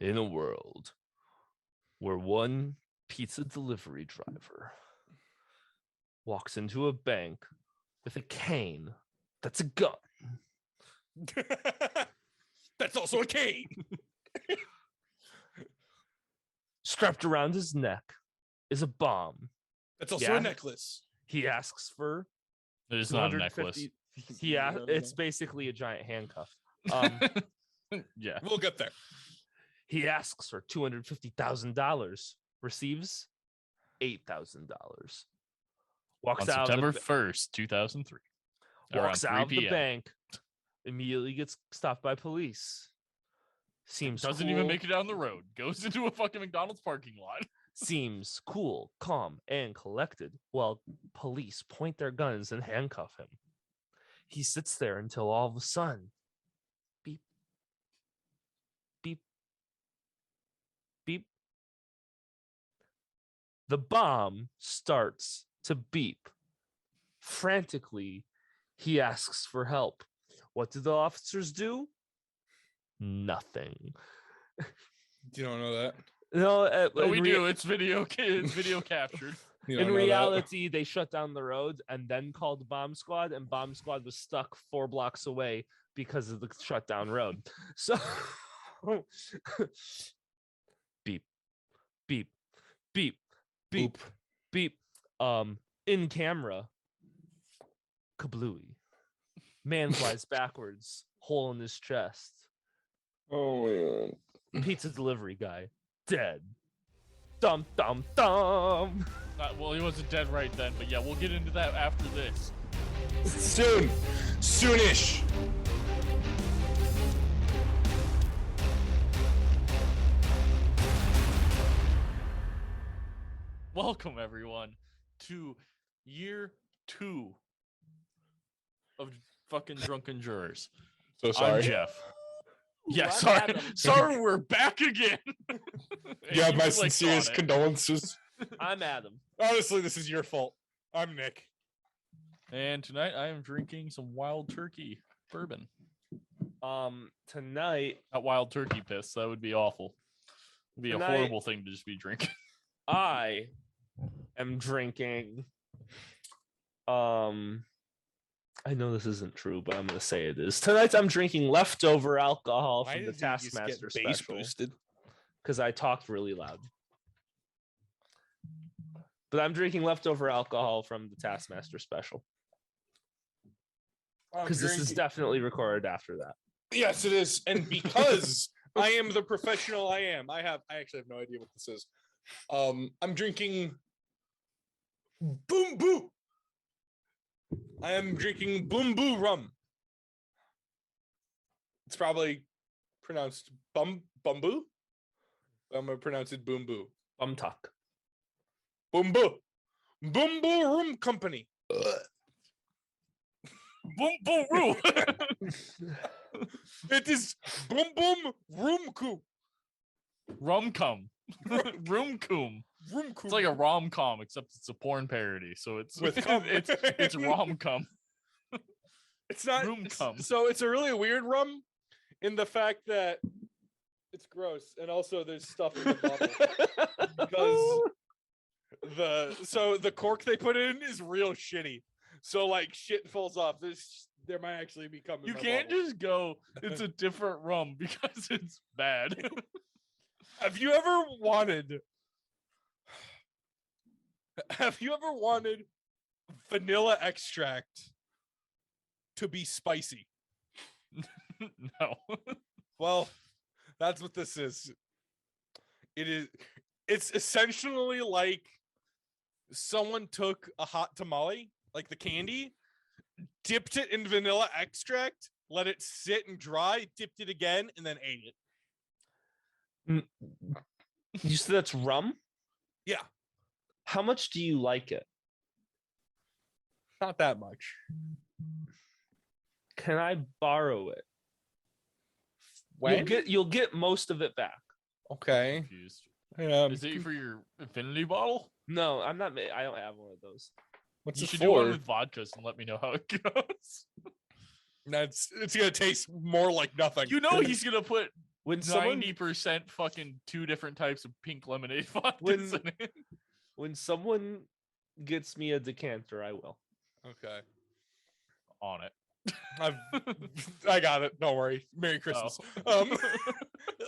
In a world where one pizza delivery driver walks into a bank with a cane that's a gun. That's also a cane. Strapped around his neck is a bomb. That's also a necklace. He asks for... It is not a necklace. It's basically a giant handcuff. Yeah. We'll get there. He asks for $250,000, receives $8,000. On September 1st, 2003. Walks out of the bank, immediately gets stopped by police. Doesn't even make it down the road. Goes into a fucking McDonald's parking lot. Seems cool, calm, and collected while police point their guns and handcuff him. He sits there until all of a sudden, beep, beep, beep. The bomb starts to beep. Frantically, he asks for help. What do the officers do? Nothing. You don't know that? No, we do. It's video captured. In reality, they shut down the road and then called Bomb Squad, and Bomb Squad was stuck 4 blocks away because of the shut down road. So, beep, beep, beep, beep, beep. In camera, kablooey. Man flies backwards, hole in his chest. Oh man. Pizza delivery guy dead. Dum dum dum. Well, he wasn't dead right then, but yeah, we'll get into that after this. Soonish. Welcome everyone to year 2 of fucking Drunken Jurors. So sorry, I'm Jeff. Yeah, I'm sorry, we're back again. You have my sincerest condolences. I'm Adam. Honestly, this is your fault. I'm Nick. And tonight I am drinking some Wild Turkey bourbon. Tonight, Not Wild Turkey piss. That would be awful. It'd be a horrible thing to just be drinking. I am drinking. I know this isn't true, but I'm going to say it is. Tonight, I'm drinking leftover alcohol from the Taskmaster special because I talked really loud. But I'm drinking leftover alcohol from the Taskmaster special because this is definitely recorded after that. Yes, it is, and because I am the professional I am, I actually have no idea what this is. I'm drinking Boom Boo. I am drinking Boom Boo rum. It's probably pronounced Bumbu. I'm gonna pronounce it Boom Boo. Bumtuck. Boom Boo. Boom Boo Rum Company. Boom boom roo. It is Boom Boom Room Coup. Rum cum. Room cum. It's like a rom-com, except it's a porn parody. So it's With cum. it's rom-com. It's not room cum. So it's a really weird rum in the fact that it's gross, and also there's stuff in the bottle because the cork they put in is real shitty. So like shit falls off. There might actually be cum in You my can't bottle. just go, it's a different rum because it's bad. Have you ever wanted vanilla extract to be spicy? No. Well, that's what this is. It's essentially like someone took a hot tamale, like the candy, dipped it in vanilla extract, let it sit and dry, dipped it again, and then ate it. You said that's rum? Yeah. How much do you like it? Not that much. Can I borrow it? When? You'll get most of it back. Okay. Confused. Yeah. Is it for your infinity bottle? No, I'm not. I don't have one of those. What's You it should for? do one with vodkas and let me know how it goes. It's gonna taste more like nothing. You know he's gonna put When someone 90% fucking 2 different types of pink lemonade vodkas When- in it. when someone gets me a decanter, I will. Okay. On it. I got it. Don't worry. Merry Christmas. Oh.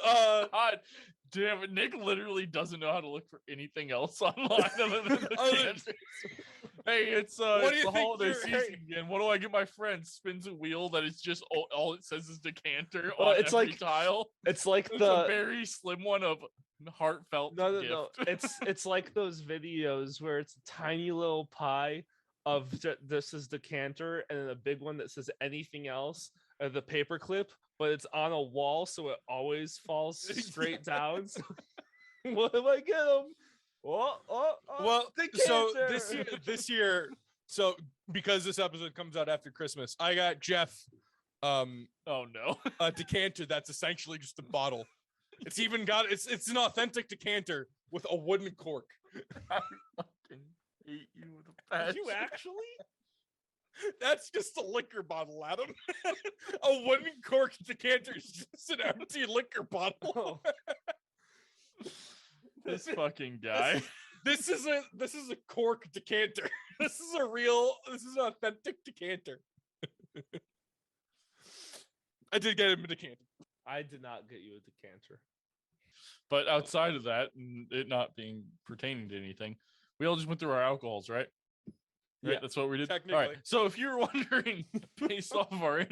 Uh, God damn it. Nick literally doesn't know how to look for anything else online other than the Other- canters. Hey, it's What do it's you the think holiday you're- season again. What do I get my friend? Spins a wheel that is just all it says is decanter Well, on it's every like tile. It's like It's a the very slim one of heartfelt no. gift. It's like those videos where it's a tiny little pie of this is decanter, and then a big one that says anything else, the paperclip, but it's on a wall, so it always falls straight down. So, what do I get them? well, so decanter! this year, so because this episode comes out after Christmas, I got Jeff Oh no. a decanter that's essentially just a bottle. It's even got it's an authentic decanter with a wooden cork. I fucking hate you with a passion. You actually? That's just a liquor bottle, Adam. A wooden cork decanter is just an empty liquor bottle. Oh. This fucking guy. This is a cork decanter. This is an authentic decanter. I did get him a decanter. I did not get you a decanter. But outside of that, and it not being pertaining to anything, we all just went through our alcohols, right? Right, Yeah, that's what we did. All technically. right. So if you're wondering, based off of our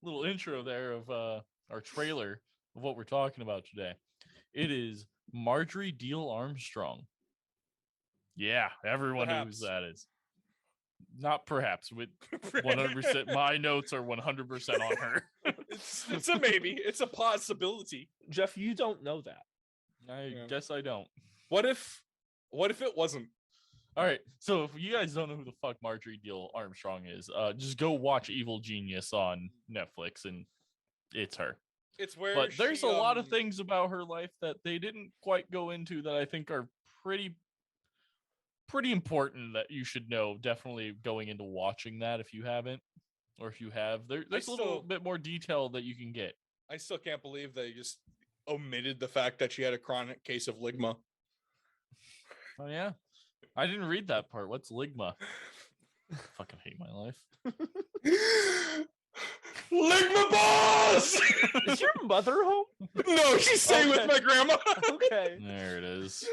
little intro there of our trailer of what we're talking about today, it is Marjorie Diehl-Armstrong. Yeah, everyone knows who Perhaps. that is. Not perhaps, with 100%. My notes are 100% on her. It's a maybe. It's a possibility. Jeff, you don't know that. I Yeah. guess I don't. What if it wasn't? All right, so if you guys don't know who the fuck Marjorie Diehl-Armstrong is, just go watch Evil Genius on Netflix, and it's her. It's where But there's she, a lot of things about her life that they didn't quite go into that I think are pretty important that you should know. Definitely going into watching that if you haven't, or if you have, there's a little still- bit more detail that you can get. I still can't believe they just omitted the fact that she had a chronic case of ligma. Oh yeah, I didn't read that part. What's ligma? Fucking hate my life. Ligma boss! Is your mother home? No, she's staying with Okay. my grandma. Okay. There it is.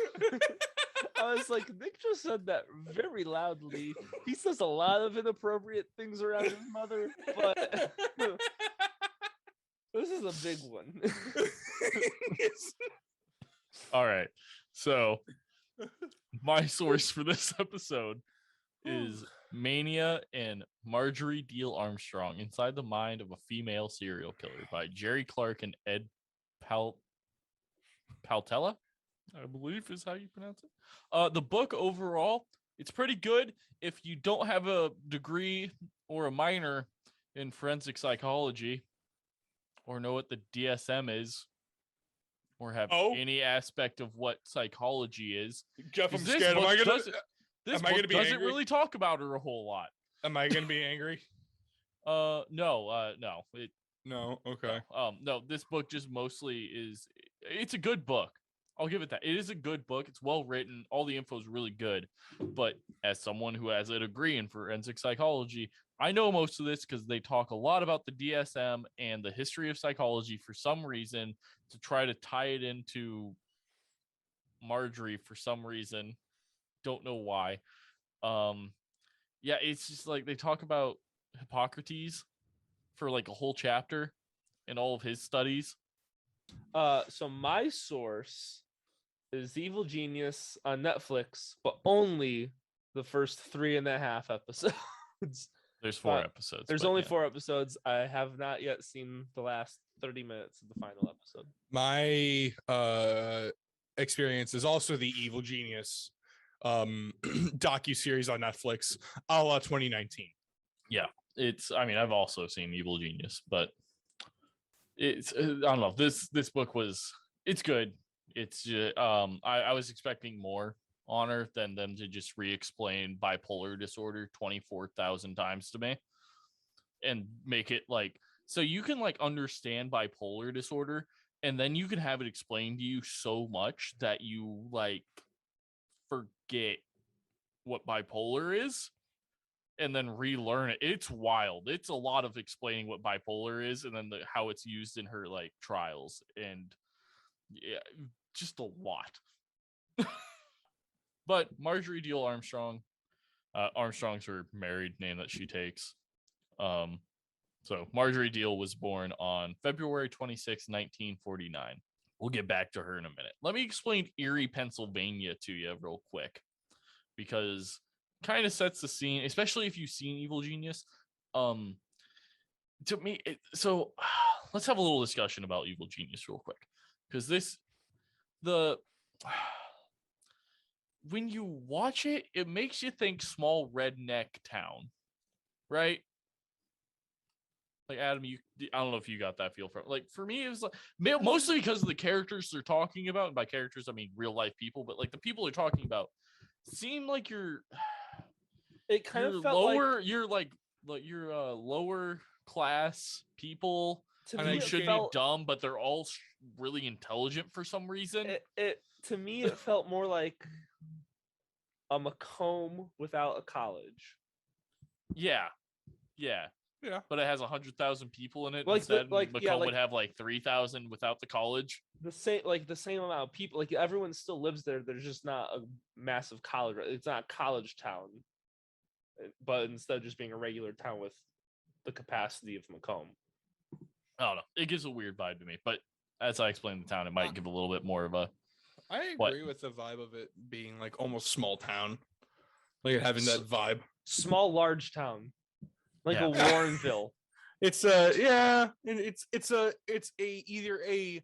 I was like, Nick just said that very loudly. He says a lot of inappropriate things around his mother, but this is a big one. All right. So my source for this episode is Mania and Marjorie Diehl-Armstrong Inside the Mind of a Female Serial Killer by Jerry Clark and Ed Paltella, I believe is how you pronounce it. The book overall, it's pretty good. If you don't have a degree or a minor in forensic psychology, or know what the DSM is, or have any aspect of what psychology is, Jeff, I'm 'cause this scared. Am book I gonna this am I book gonna be doesn't angry? really talk about her a whole lot. Am I gonna be angry? No. No. Okay. No, this book just mostly it's a good book. I'll give it that. It is a good book. It's well written. All the info is really good. But as someone who has a degree in forensic psychology, I know most of this because they talk a lot about the DSM and the history of psychology for some reason to try to tie it into Marjorie for some reason. Don't know why. Yeah, it's just like they talk about Hippocrates for like a whole chapter in all of his studies. So my source is Evil Genius on Netflix, but only the first 3.5 episodes. There's 4 episodes. There's but only yeah. 4 episodes. I have not yet seen the last 30 minutes of the final episode. My experience is also the Evil Genius docuseries on Netflix, a la 2019. I've also seen Evil Genius, but it's I don't know. This book it's good. It's just, I was expecting more on her than them to just re-explain bipolar disorder 24,000 times to me and make it like So you can like understand bipolar disorder, and then you can have it explained to you so much that you like forget what bipolar is and then relearn it. It's wild. It's a lot of explaining what bipolar is and then how it's used in her like trials, and yeah, just a lot. But Marjorie Diehl-Armstrong, Armstrong's her married name that she takes. So Marjorie Diehl was born on February 26, 1949. We'll get back to her in a minute. Let me explain Erie, Pennsylvania to you real quick, because kind of sets the scene, especially if you've seen Evil Genius. To me, so let's have a little discussion about Evil Genius real quick, because when you watch it, it makes you think small redneck town, right? Like Adam, I don't know if you got that feel from it. Like for me, it was like mostly because of the characters they're talking about, and by characters I mean real life people. But like the people they're talking about seem like It kind of felt lower, you're lower class people, to and me they it should felt, be dumb, but they're all really intelligent for some reason. it to me it felt more like a Macomb without a college. Yeah. Yeah. But it has 100,000 people in it Like instead. Macomb like would have like 3,000 without the college. the same amount of people. Like everyone still lives there. There's just not a massive college. It's not a college town, but instead of just being a regular town with the capacity of Macomb. I don't know. It gives a weird vibe to me, but as I explained the town, it might give a little bit more of a. I What? agree with the vibe of it being like almost small town, like having that vibe. Small, large town, like Yeah. a Warrenville. It's either a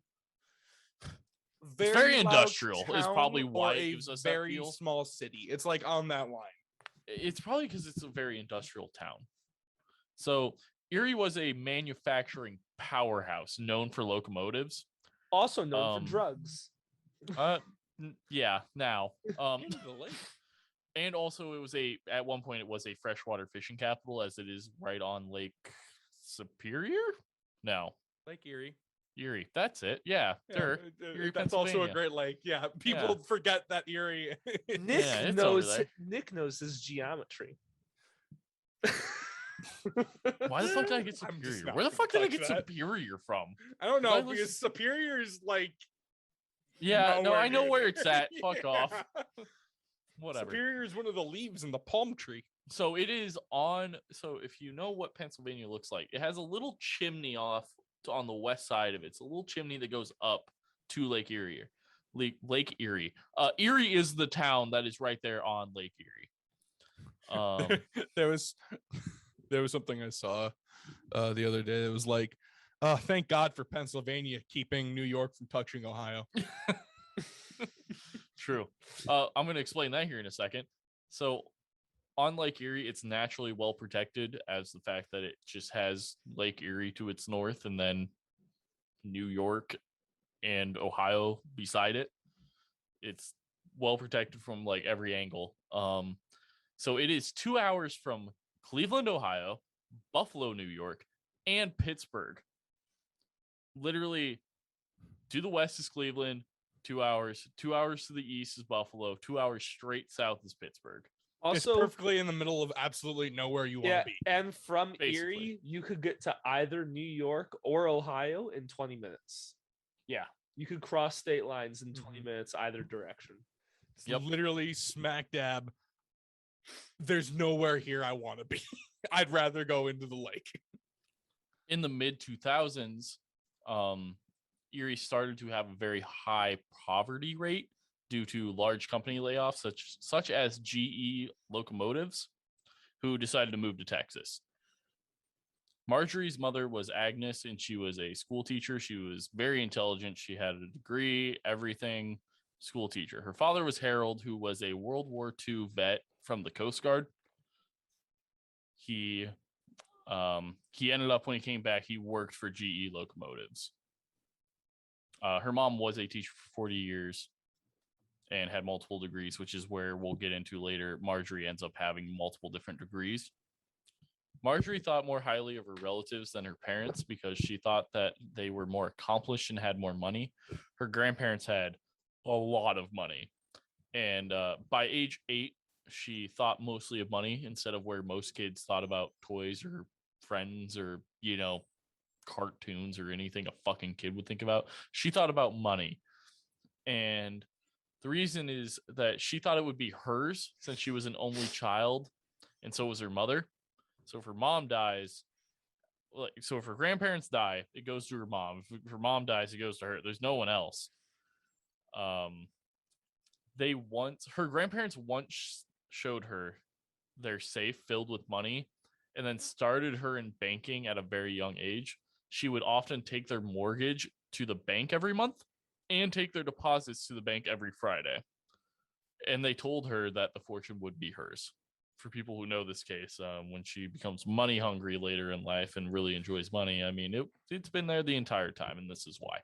very loud industrial is town probably or why it a gives us that very feel. small city. It's like on that line. It's probably because it's a very industrial town. So Erie was a manufacturing powerhouse known for locomotives. Also known for drugs. Yeah, now. Into the lake. And also at one point it was a freshwater fishing capital, as it is right on Lake Superior? No. Lake Erie. Erie. That's it. Yeah. Erie, That's also a Pennsylvania. great lake. Yeah. People forget that Erie. it's over there. Nick knows his geometry. Why the fuck did I get Superior? Where the fuck did I get Superior from? I don't know, because Superior is like I know where it's at. Fuck off. Yeah. Whatever. Superior is one of the leaves in the palm tree. So it is on. So if you know what Pennsylvania looks like, it has a little chimney off on the west side of it. It's a little chimney that goes up to Lake Erie. Lake Erie. Erie is the town that is right there on Lake Erie. There was something I saw the other day. It was like, thank God for Pennsylvania keeping New York from touching Ohio. True. I'm going to explain that here in a second. So on Lake Erie, it's naturally well protected, as the fact that it just has Lake Erie to its north and then New York and Ohio beside it. It's well protected from like every angle. So it is 2 hours from Cleveland, Ohio, Buffalo, New York, and Pittsburgh. Literally, to the west is Cleveland, 2 hours. 2 hours to the east is Buffalo. 2 hours straight south is Pittsburgh. Also, it's perfectly in the middle of absolutely nowhere you want to be. And from Basically. Erie, you could get to either New York or Ohio in 20 minutes. Yeah. You could cross state lines in 20 minutes either direction. It's literally smack dab. There's nowhere here I want to be. I'd rather go into the lake. In the mid 2000s, Erie started to have a very high poverty rate due to large company layoffs, such as GE Locomotives, who decided to move to Texas. Marjorie's mother was Agnes, and she was a school teacher. She was very intelligent. She had a degree, everything, school teacher. Her father was Harold, who was a World War II vet from the Coast Guard. He ended up, when he came back, he worked for GE Locomotives. Her mom was a teacher for 40 years and had multiple degrees, which is where we'll get into later. Marjorie ends up having multiple different degrees. Marjorie thought more highly of her relatives than her parents because she thought that they were more accomplished and had more money. Her grandparents had a lot of money. And by age 8, she thought mostly of money instead of where most kids thought about toys or friends or, cartoons or anything a fucking kid would think about. She thought about money. And the reason is that she thought it would be hers since she was an only child, and so was her mother. So if her mom dies, so if her grandparents die, it goes to her mom. If her mom dies, it goes to her. There's no one else. Her grandparents once showed her their safe filled with money and then started her in banking at a very young age. She would often take their mortgage to the bank every month and take their deposits to the bank every Friday. And they told her that the fortune would be hers. For people who know this case, when she becomes money hungry later in life and really enjoys money, it's been there the entire time, and this is why.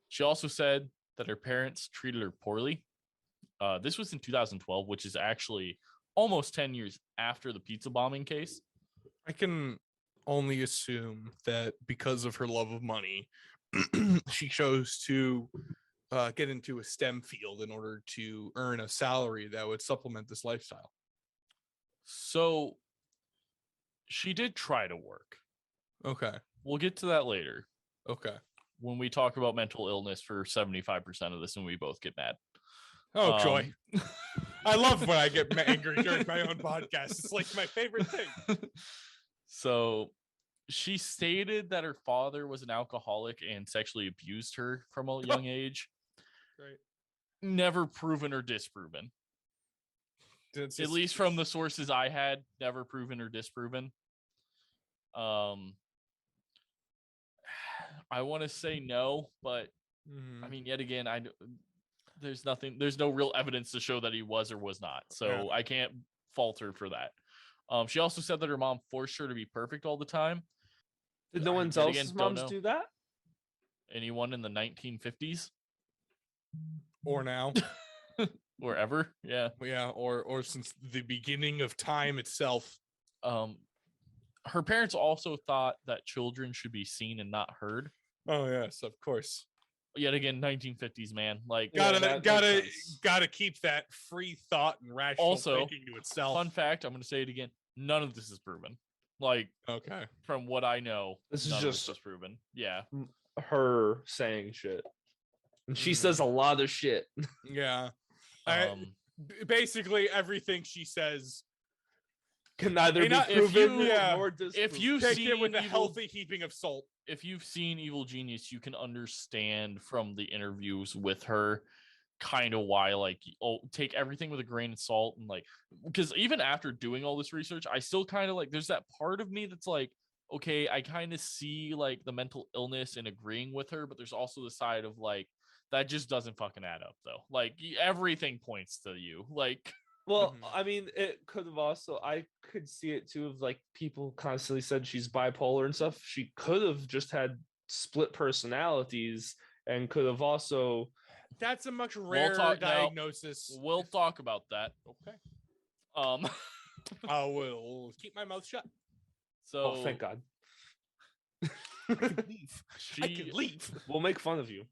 She also said that her parents treated her poorly. This was in 2012, which is actually almost 10 years after the pizza bombing case. I can only assume that because of her love of money, she chose to get into a STEM field in order to earn a salary that would supplement this lifestyle. So she did try to work. Okay. We'll get to that later Okay. when we talk about mental illness for 75% of this and we both get mad. Oh, joy. I love when I get angry during my own podcast. It's like my favorite thing. So she stated that her father was an alcoholic and sexually abused her from a young age. Right. Never proven or disproven. At least from the sources I had, never proven or disproven. I want to say no, but yet again, there's no real evidence to show that he was or was not. So I can't fault her for that. She also said that her mom forced her to be perfect all the time. Did no one else's moms do that? Anyone in the 1950s? Or now? Or ever? Yeah. Yeah, or since the beginning of time itself. Her parents also thought that children should be seen and not heard. Oh yes, of course. Yet again, 1950s, man. Like gotta keep that free thought and rational thinking to itself. Fun fact, I'm gonna say it again. None of this is proven. Like, okay, from what I know, this is just proven. Yeah, her saying shit, and she says a lot of shit. Yeah. Basically everything she says can neither be proven nor disproven. If you've seen it with a healthy heaping of salt. If you've seen Evil Genius, you can understand from the interviews with her kind of why, like, take everything with a grain of salt. And like, because even after doing all this research, I still kind of like, there's that part of me that's like, okay, I kind of see like the mental illness and agreeing with her, but there's also the side of like, that just doesn't fucking add up though. Like, everything points to you. Like, well, it could have also, I could see it too, of like people constantly said she's bipolar and stuff. She could have just had split personalities and could have also. That's a much rarer diagnosis. We'll talk about that. Okay. I will keep my mouth shut. So, thank God. I could leave. I could leave. We'll make fun of you.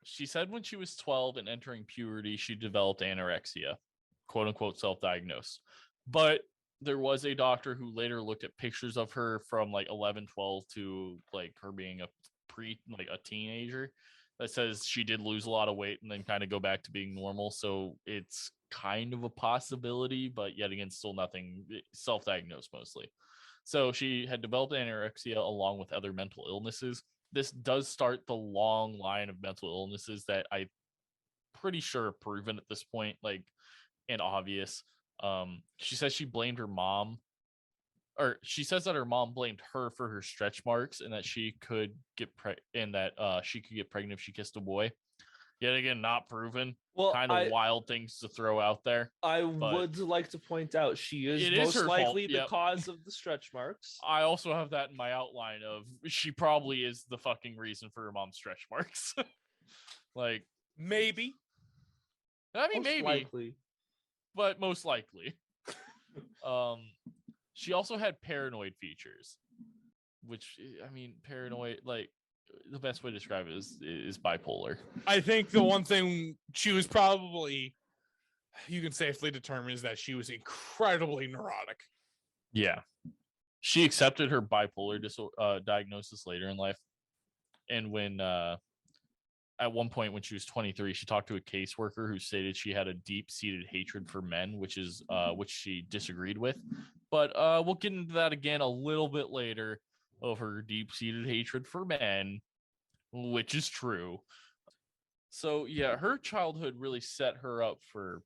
She said when she was 12 and entering puberty, she developed anorexia, quote unquote, self-diagnosed. But there was a doctor who later looked at pictures of her from like 11, 12 to like her being a teenager that says she did lose a lot of weight and then kind of go back to being normal. So it's kind of a possibility, but yet again, still nothing, self-diagnosed mostly. So she had developed anorexia along with other mental illnesses. This does start the long line of mental illnesses that I'm pretty sure are proven at this point, like, and obvious. She says she blamed her mom, or she says that her mom blamed her for her stretch marks and that she could get she could get pregnant if she kissed a boy. Yet again, not proven. Well, kind of wild things to throw out there. I would like to point out she is most likely the cause of the stretch marks. I also have that in my outline of she probably is the fucking reason for her mom's stretch marks. Like, maybe. I mean, most maybe. Likely. But most likely. She also had paranoid features, which, I mean, paranoid, like, the best way to describe it is bipolar. I think the one thing she was probably, you can safely determine, is that she was incredibly neurotic. Yeah. She accepted her bipolar diagnosis later in life. And when, at one point when she was 23, she talked to a caseworker who stated she had a deep-seated hatred for men, which she disagreed with. But we'll get into that again a little bit later, of her deep-seated hatred for men, which is true. So yeah, her childhood really set her up for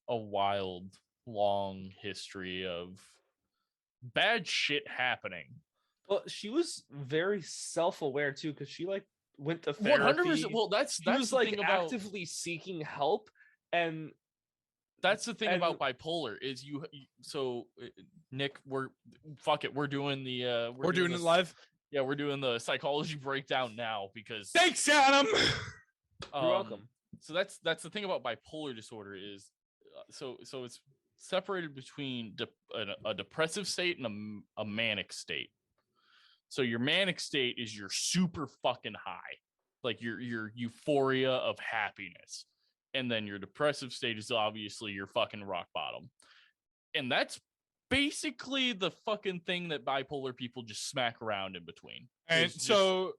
a wild, long history of bad shit happening. Well, she was very self-aware too, because she like went to therapy. 100%. Well, that's was the like thing about actively seeking help, and that's the thing about bipolar is so Nick, we're doing the We're doing it live. Yeah, we're doing the psychology breakdown now because Thanks, Adam. You're welcome. So that's the thing about bipolar disorder is so it's separated between a depressive state and a manic state. So your manic state is your super fucking high, like your euphoria of happiness. And then your depressive state is obviously your fucking rock bottom. And that's basically the fucking thing that bipolar people just smack around in between. And so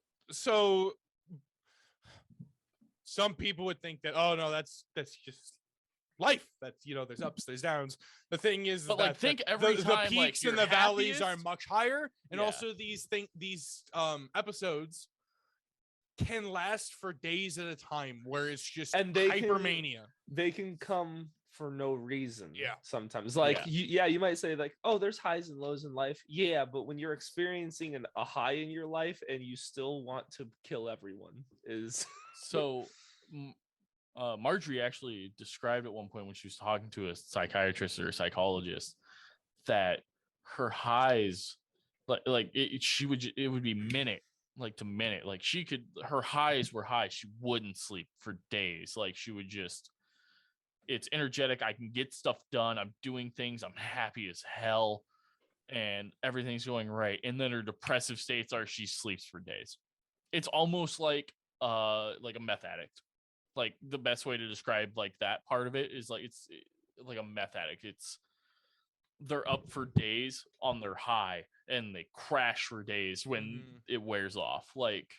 some people would think that, oh no, that's just life. That's, there's ups, there's downs. The thing is, but that like think every the time peaks like, and the valleys happiest, are much higher, and Yeah. also these episodes can last for days at a time, where it's just hypermania. They can come for no reason. Yeah. Sometimes, like, you might say like, oh, there's highs and lows in life. Yeah, but when you're experiencing a high in your life and you still want to kill everyone, is so. Marjorie actually described at one point when she was talking to a psychiatrist or a psychologist that her highs, it would be minute to minute. Like her highs were high. She wouldn't sleep for days. Like she would it's energetic. I can get stuff done. I'm doing things. I'm happy as hell. And everything's going right. And then her depressive states are she sleeps for days. It's almost like a meth addict. Like the best way to describe like that part of it is like it's like a meth addict. They're up for days on their high and they crash for days when it wears off. Like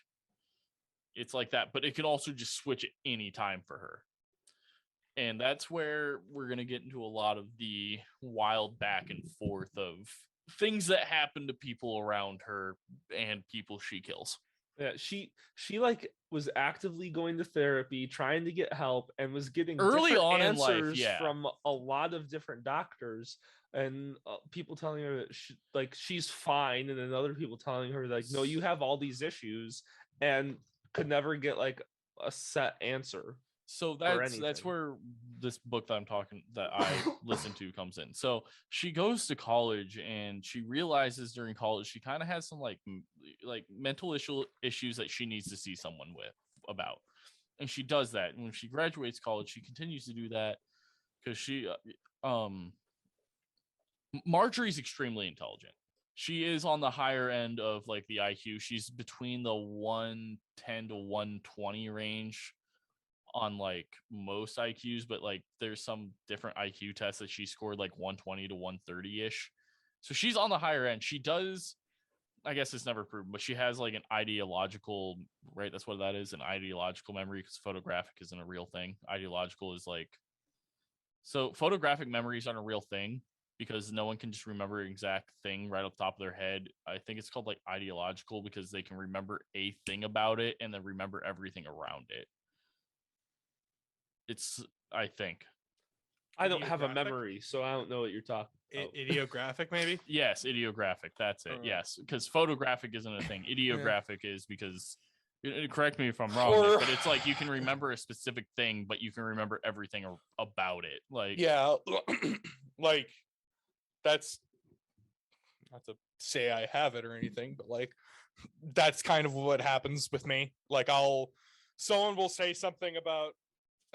it's like that, but it can also just switch at any time for her. And that's where we're going to get into a lot of the wild back and forth of things that happen to people around her and people she kills. Yeah, she like was actively going to therapy, trying to get help, and was getting early on answers in life, yeah, from a lot of different doctors, and people telling her that she's fine, and then other people telling her like, no, you have all these issues, and could never get like a set answer. So that's where this book that I listen to comes in. So she goes to college and she realizes during college she kind of has some like mental issues that she needs to see someone about. And she does that. And when she graduates college, she continues to do that because she Marjorie's extremely intelligent. She is on the higher end of like the IQ. She's between the 110 to 120 range on like most IQs, but like there's some different IQ tests that she scored like 120 to 130 ish. So she's on the higher end. She does, I guess it's never proven, but she has like an ideological, right? That's what that is, an ideological memory, because photographic isn't a real thing. Ideological is like, so photographic memories aren't a real thing because no one can just remember an exact thing right off the top of their head. I think it's called like ideological because they can remember a thing about it and then remember everything around it. I think. I don't have a memory, so I don't know what you're talking about. Ideographic, maybe? Yes, ideographic. That's it. Yes, because photographic isn't a thing. Ideographic is because, correct me if I'm wrong, but it's like you can remember a specific thing, but you can remember everything about it. Like, yeah, like that's not to say I have it or anything, but like that's kind of what happens with me. Like someone will say something about,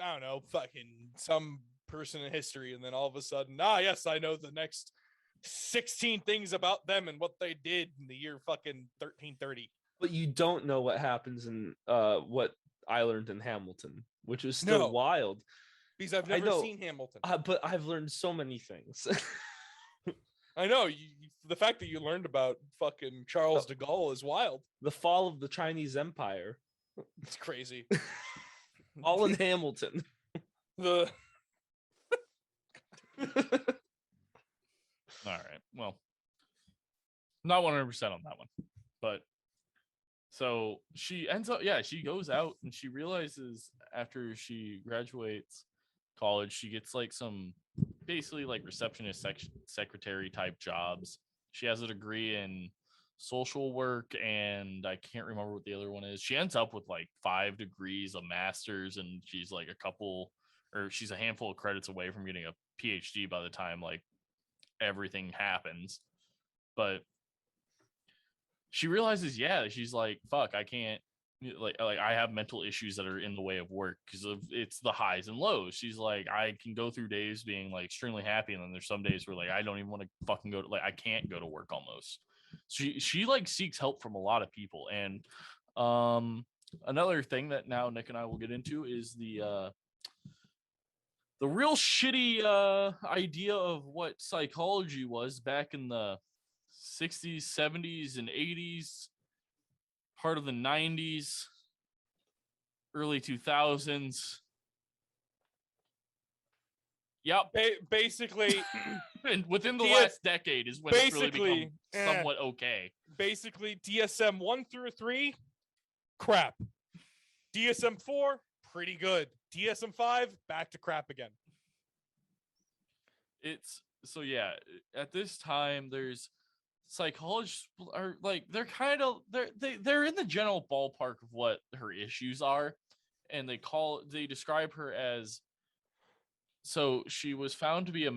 I don't know, fucking some person in history, and then all of a sudden, yes, I know the next 16 things about them and what they did in the year fucking 1330. But you don't know what happens in what I learned in Hamilton, which is still No. wild. Because I've I never know, seen Hamilton. but I've learned so many things. I know the fact that you learned about fucking Charles de Gaulle is wild. The fall of the Chinese Empire, It's crazy. all in Hamilton. The All right. Well, not 100% on that one, but so she ends up, she goes out and she realizes after she graduates college, she gets like some basically like receptionist secretary type jobs. She has a degree in social work, and I can't remember what the other one is. She ends up with like 5 degrees, a master's, and she's like she's a handful of credits away from getting a PhD by the time like everything happens. But she realizes, she's like, fuck, I can't, like I have mental issues that are in the way of work because of it's the highs and lows. She's like, I can go through days being like extremely happy, and then there's some days where like I don't even want to fucking go to, like I can't go to work almost. She like seeks help from a lot of people. And another thing that now Nick and I will get into is the real shitty idea of what psychology was back in the 60s, 70s, and 80s, part of the 90s, early 2000s. Yep. basically, and within the last decade is when it's really become Basically, somewhat okay. basically DSM 1 through 3, crap. DSM 4, pretty good. DSM 5, back to crap again. It's so at this time there's psychologists are like they're in the general ballpark of what her issues are, and they describe her as, so she was found to be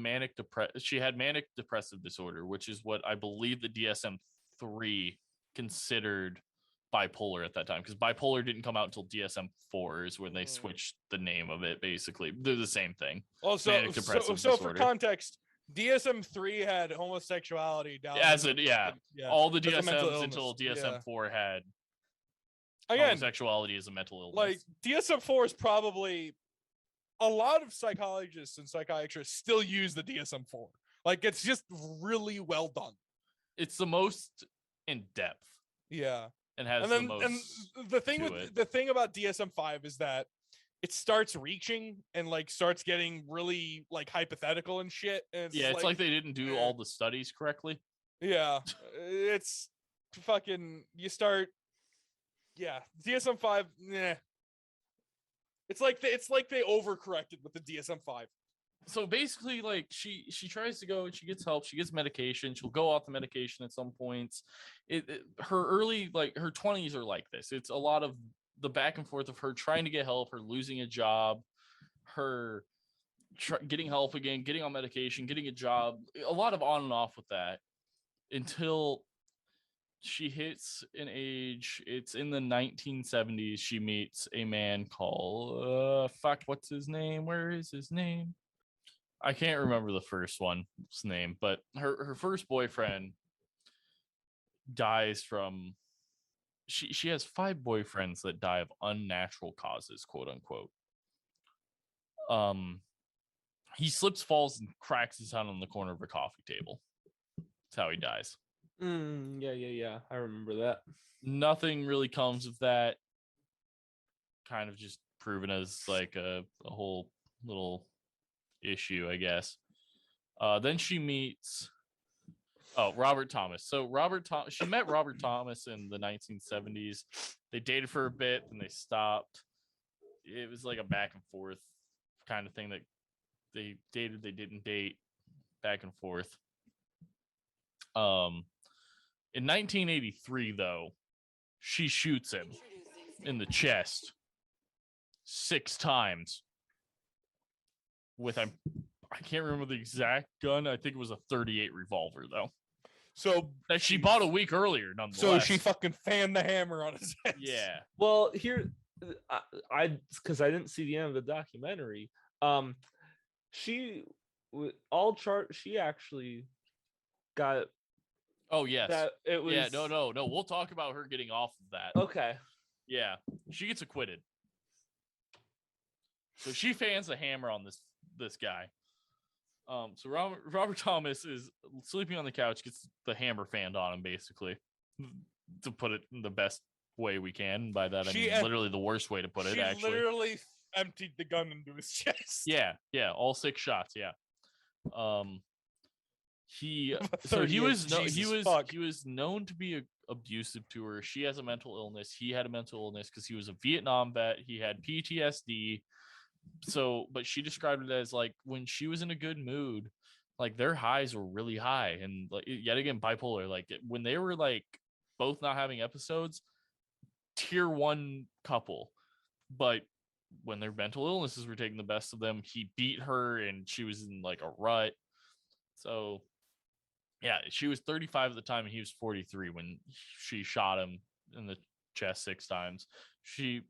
she had manic depressive disorder, which is what I believe the DSM-3 considered bipolar at that time, because bipolar didn't come out until DSM-4 is when they switched the name of it. Basically they're the same thing. Also, Manic depressive so for disorder. Context, DSM-3 had homosexuality down As in all the as a mental DSMs illness. until DSM-4 had Again, homosexuality as a mental illness. like DSM-4 is probably, a lot of psychologists and psychiatrists still use the DSM-4. Like, it's just really well done. It's the most in depth. Yeah. And has And then the most. and the thing the thing about DSM-5 is that it starts reaching and like starts getting really like hypothetical and shit. And it's like they didn't do all the studies correctly. Yeah. It's fucking, you start, DSM-5, It's like they overcorrected with the DSM-5. So basically, like she tries to go and she gets help. She gets medication. She'll go off the medication at some points. Her early, like her 20s are like this. It's a lot of the back and forth of her trying to get help, her losing a job, her getting help again, getting on medication, getting a job. A lot of on and off with that until she hits an age. It's in the 1970s. She meets a man called what's his name? Where is his name? I can't remember the first one's name, but her first boyfriend dies from. She has 5 boyfriends that die of unnatural causes, quote unquote. He slips, falls, and cracks his head on the corner of a coffee table. That's how he dies. Yeah. I remember that. Nothing really comes of that. Kind of just proven as like a whole little issue, I guess. Then she meets Robert Thomas. So she met Robert Thomas in the 1970s. They dated for a bit, and they stopped. It was like a back and forth kind of thing, that they dated, they didn't date, back and forth. In 1983, though, she shoots him in the chest 6 times with I can't remember the exact gun. I think it was a .38 revolver, though. So that she bought a week earlier, nonetheless. So she fucking fanned the hammer on his head. Yeah. Well, here, because I didn't see the end of the documentary. She actually got Oh yes. that it was. Yeah, no. We'll talk about her getting off of that. Okay. Yeah, she gets acquitted. So she fans the hammer on this guy. So Robert Thomas is sleeping on the couch, gets the hammer fanned on him, basically, to put it in the best way we can. By that I mean literally the worst way to put it. Actually, she literally emptied the gun into his chest. Yeah, all 6 shots. Yeah. He was known to be abusive to her. She has a mental illness. He had a mental illness because he was a Vietnam vet. He had PTSD. So, but she described it as like when she was in a good mood, like their highs were really high, and like yet again bipolar. Like when they were like both not having episodes, tier 1 couple. But when their mental illnesses were taking the best of them, he beat her, and she was in like a rut. So, yeah, she was 35 at the time, and he was 43 when she shot him in the chest 6 times. She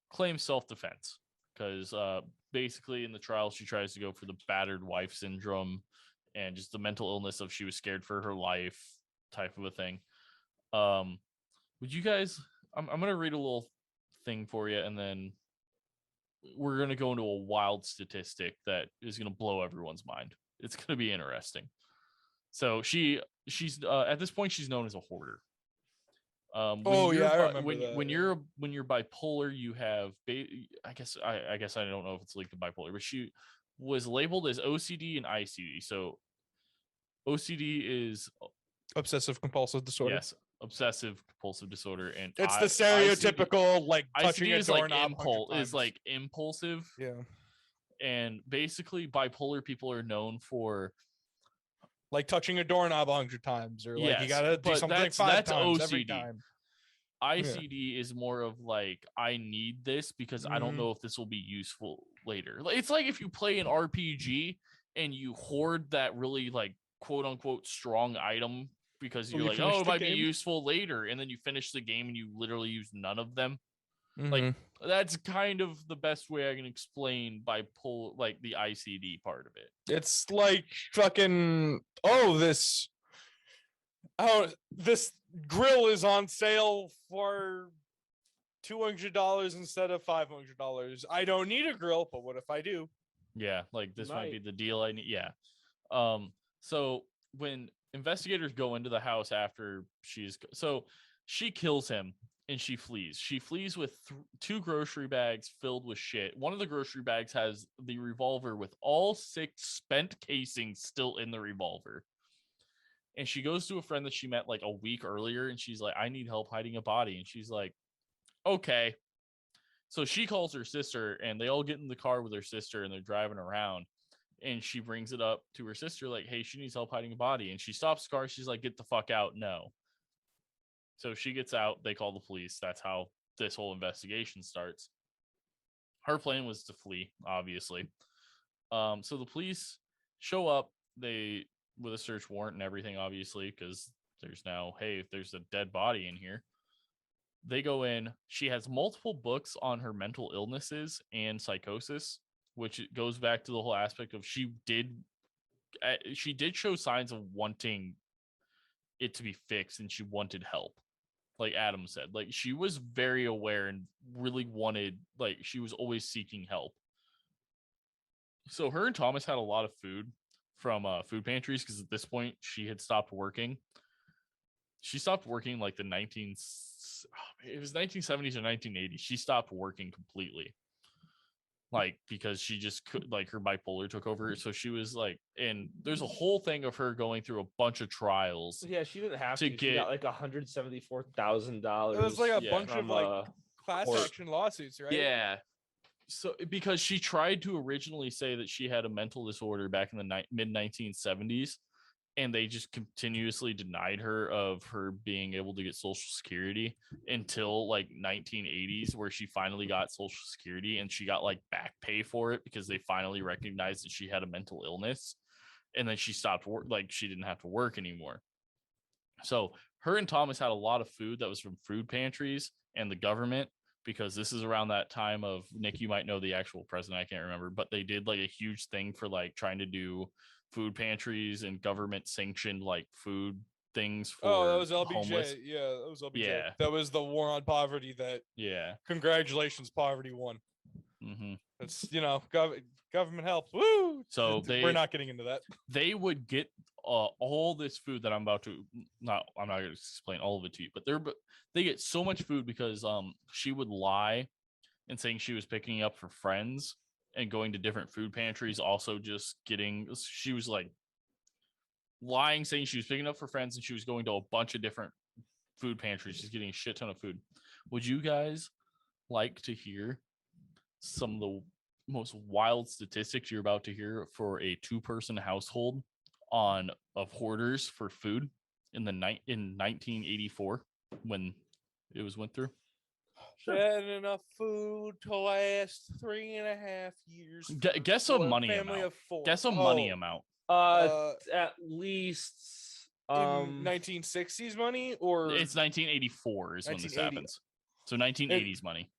claims self-defense because basically in the trial, she tries to go for the battered wife syndrome and just the mental illness of she was scared for her life type of a thing. Would you guys, I'm going to read a little thing for you, and then we're going to go into a wild statistic that is going to blow everyone's mind. It's going to be interesting. So she's at this point she's known as a hoarder. I remember when you're bipolar, you have I guess I don't know if it's linked to bipolar, but she was labeled as OCD and ICD. So OCD is obsessive compulsive disorder. Yes, obsessive compulsive disorder, and it's the stereotypical like touching ICD a doorknob is like impulsive. Yeah, and basically bipolar people are known for like touching a doorknob 100 times, or like you gotta do something 5 times OCD. every time. ICD is more of like, I need this because I don't know if this will be useful later. It's like if you play an RPG and you hoard that really like quote unquote strong item because you're like, oh, it might be useful later, and then you finish the game and you literally use none of them. Like that's kind of the best way I can explain bipolar, like the ICD part of it. It's like fucking this grill is on sale for $200 instead of $500. I don't need a grill, but what if I do? Yeah, like this might be the deal I need. Yeah. So when investigators go into the house after she kills him and she flees. She flees with 2 grocery bags filled with shit. One of the grocery bags has the revolver with all 6 spent casings still in the revolver. And she goes to a friend that she met like a week earlier, and she's like, I need help hiding a body. And she's like, okay. So she calls her sister, and they all get in the car with her sister, and they're driving around. And she brings it up to her sister, like, hey, she needs help hiding a body. And she stops the car. She's like, get the fuck out. No. So she gets out. They call the police. That's how this whole investigation starts. Her plan was to flee, obviously. So the police show up. They with a search warrant and everything, obviously, because there's now, hey, if there's a dead body in here. They go in. She has multiple books on her mental illnesses and psychosis, which goes back to the whole aspect of she did show signs of wanting it to be fixed, and she wanted help. Like Adam said, like she was very aware and really wanted, like she was always seeking help. So her and Thomas had a lot of food from food pantries because at this point she had stopped working. She stopped working like it was 1970s or 1980s. She stopped working completely. Like, because she just could, like her bipolar took over. So she was like, and there's a whole thing of her going through a bunch of trials. Yeah, she didn't have to get, she got like $174,000. It was like a bunch of like class action lawsuits, right? Yeah. So because she tried to originally say that she had a mental disorder back in the mid 1970s, and they just continuously denied her of her being able to get Social Security until like 1980s, where she finally got Social Security, and she got like back pay for it because they finally recognized that she had a mental illness, and then she stopped work. Like she didn't have to work anymore. So her and Thomas had a lot of food that was from food pantries and the government, because this is around that time of, Nick, you might know the actual president, I can't remember, but they did like a huge thing for like trying to do food pantries and government sanctioned like food things for Oh, that was LBJ. homeless. Yeah, that was LBJ. Yeah. That was the war on poverty that, Yeah. congratulations, poverty won. Mm-hmm. It's, government help. Woo! So We're not getting into that. They would get all this food that I'm not going to explain all of it to you, but they get so much food because she would lie and saying she was picking up for friends and going to different food pantries, also just she was like lying, saying she was picking up for friends and she was going to a bunch of different food pantries. She's getting a shit ton of food. Would you guys like to hear some of the most wild statistics you're about to hear for a 2-person household of hoarders for food in 1984 when it went through? Had enough food to last 3.5 years. Guess a money amount. Of 4. Guess a money amount. At least In 1960s money, or It's 1984 is when this 1980. happens. So 1980s money.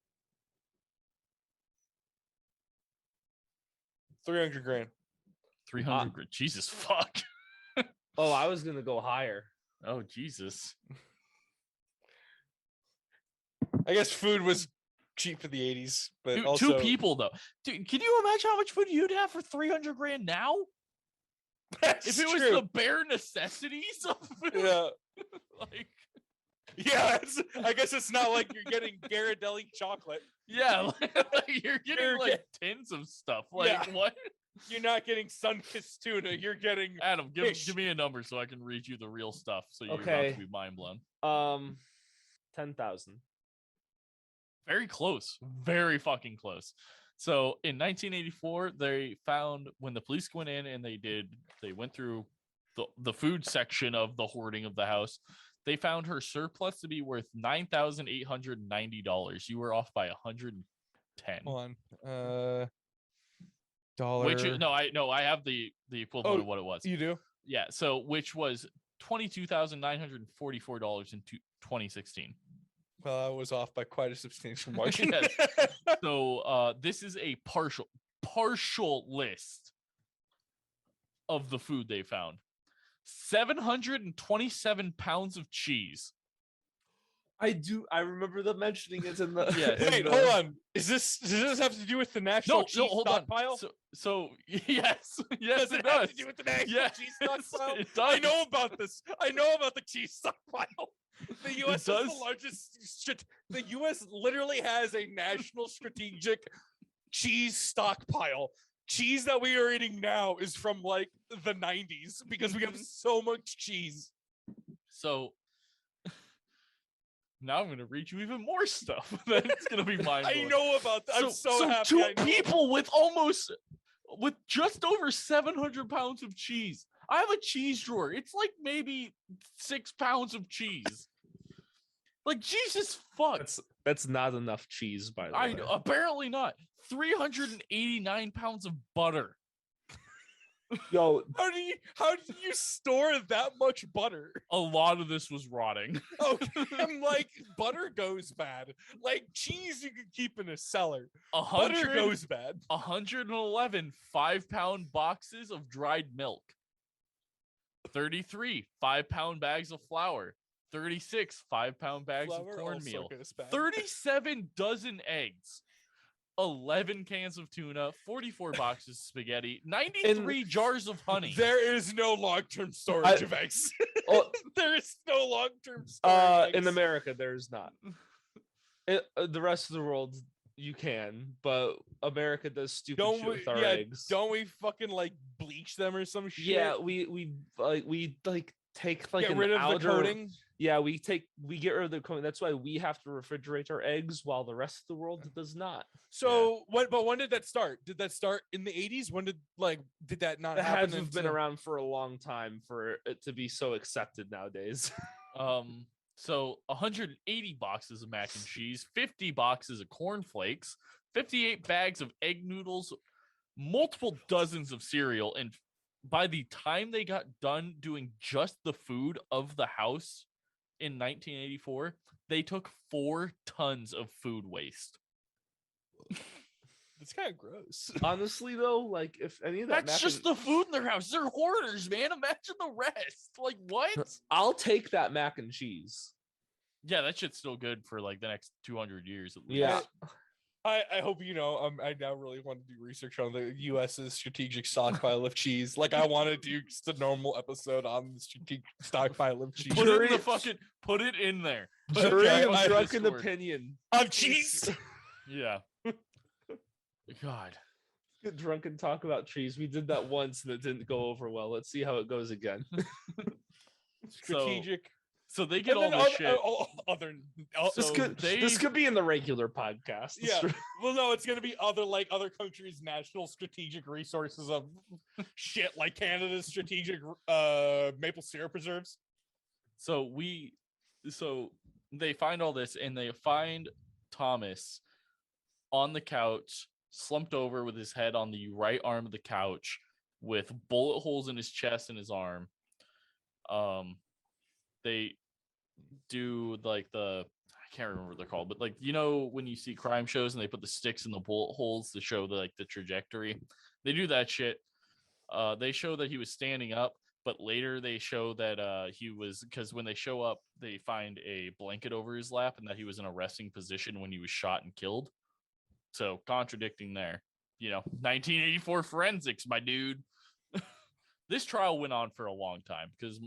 300 grand. 300 grand. Jesus fuck. Oh, I was gonna go higher. Oh Jesus. I guess food was cheap for the 80s, but Dude, also 2 people though. Dude, can you imagine how much food you'd have for 300 grand now? That's If it was true. the bare necessities of food. Yeah. Like, Yeah, I guess it's not like you're getting Ghirardelli chocolate. yeah, like you're getting You're like tins of stuff. Like Yeah. what? You're not getting sun-kissed tuna. You're getting Adam, Fish. give me a number so I can read you the real stuff. So you're about Okay. to be mind blown. 10,000. Very close. Very fucking close. So in 1984, they found when the police went in and they went through the food section of the hoarding of the house. They found her surplus to be worth $9,890. You were off by 110. Hold on. Dollar. Which is, I have the equivalent of what it was. You do? Yeah. So which was $22,944 in 2016. Well, I was off by quite a substantial margin. Yes. So this is a partial list of the food they found. 727 pounds of cheese. I remember them mentioning it in the. Yes. Wait, hold on. Does this have to do with the national cheese hold stockpile? on. So yes, Does it it have does. to do with the national Yes, cheese stockpile? it does. I know about this. I know about the cheese stockpile. The U.S. has does? the largest. The U.S. literally has a national strategic cheese stockpile. Cheese that we are eating now is from like the 90s because we have so much cheese. So now I'm going to read you even more stuff. That's going to be mind blowing. I know about that. I'm so happy. Two I know. people with just over 700 pounds of cheese. I have a cheese drawer. It's like maybe 6 pounds of cheese. Like Jesus fuck. That's not enough cheese, by the way. Apparently not. 389 pounds of butter. Yo, How do you store that much butter? A lot of this was rotting. Okay, I'm like, butter goes bad. Like cheese you could keep in a cellar. Butter 100 goes bad. 111 5-pound boxes of dried milk. 33 5-pound bags of flour. 36 5-pound bags Flour of also cornmeal. goes bad. 37 dozen eggs. 11 cans of tuna, 44 boxes of spaghetti, 93 jars of honey. There is no long-term storage of eggs. Oh, There is no long-term storage. of in eggs. America, there's not. The rest of the world, you can, but America does stupid shit with our eggs. Don't we fucking like bleach them or some shit? Yeah, we take like Get an rid of outer, the coating. Yeah, we get rid of the coating. That's why we have to refrigerate our eggs, while the rest of the world does not. So when did that start? Did that start in the 80s? When did that not It happen? has been around for a long time for it to be so accepted nowadays. So 180 boxes of mac and cheese, 50 boxes of cornflakes, 58 bags of egg noodles, multiple dozens of cereal, and by the time they got done doing just the food of the house in 1984, they took 4 tons of food waste. It's kind of gross. Honestly, though, like if any of that, That's just the food in their house. They're hoarders, man. Imagine the rest. Like what? I'll take that mac and cheese. Yeah, that shit's still good for like the next 200 years at least. Yeah. I hope you know. I now really want to do research on the U.S.'s strategic stockpile of cheese. Like I want to do just a normal episode on the strategic stockpile of cheese. Put it in the fucking. Put it in there. Put it Jury in of the drunken Discord. opinion. Of cheese. Yeah. God. Drunken talk about cheese. We did that once and it didn't go over well. Let's see how it goes again. Strategic. So they get And all then this shit. This So this could be in the regular podcast. Yeah. Well, no, it's gonna be other countries' national strategic resources of shit, like Canada's strategic maple syrup reserves. So they find all this and they find Thomas on the couch, slumped over with his head on the right arm of the couch, with bullet holes in his chest and his arm. They do like I can't remember what they're called, but like when you see crime shows and they put the sticks in the bullet holes to show the trajectory, they do that shit. They show that he was standing up, but later they show that he was, because when they show up they find a blanket over his lap and that he was in a resting position when he was shot and killed. So contradicting there, 1984 forensics, my dude. This trial went on for a long time because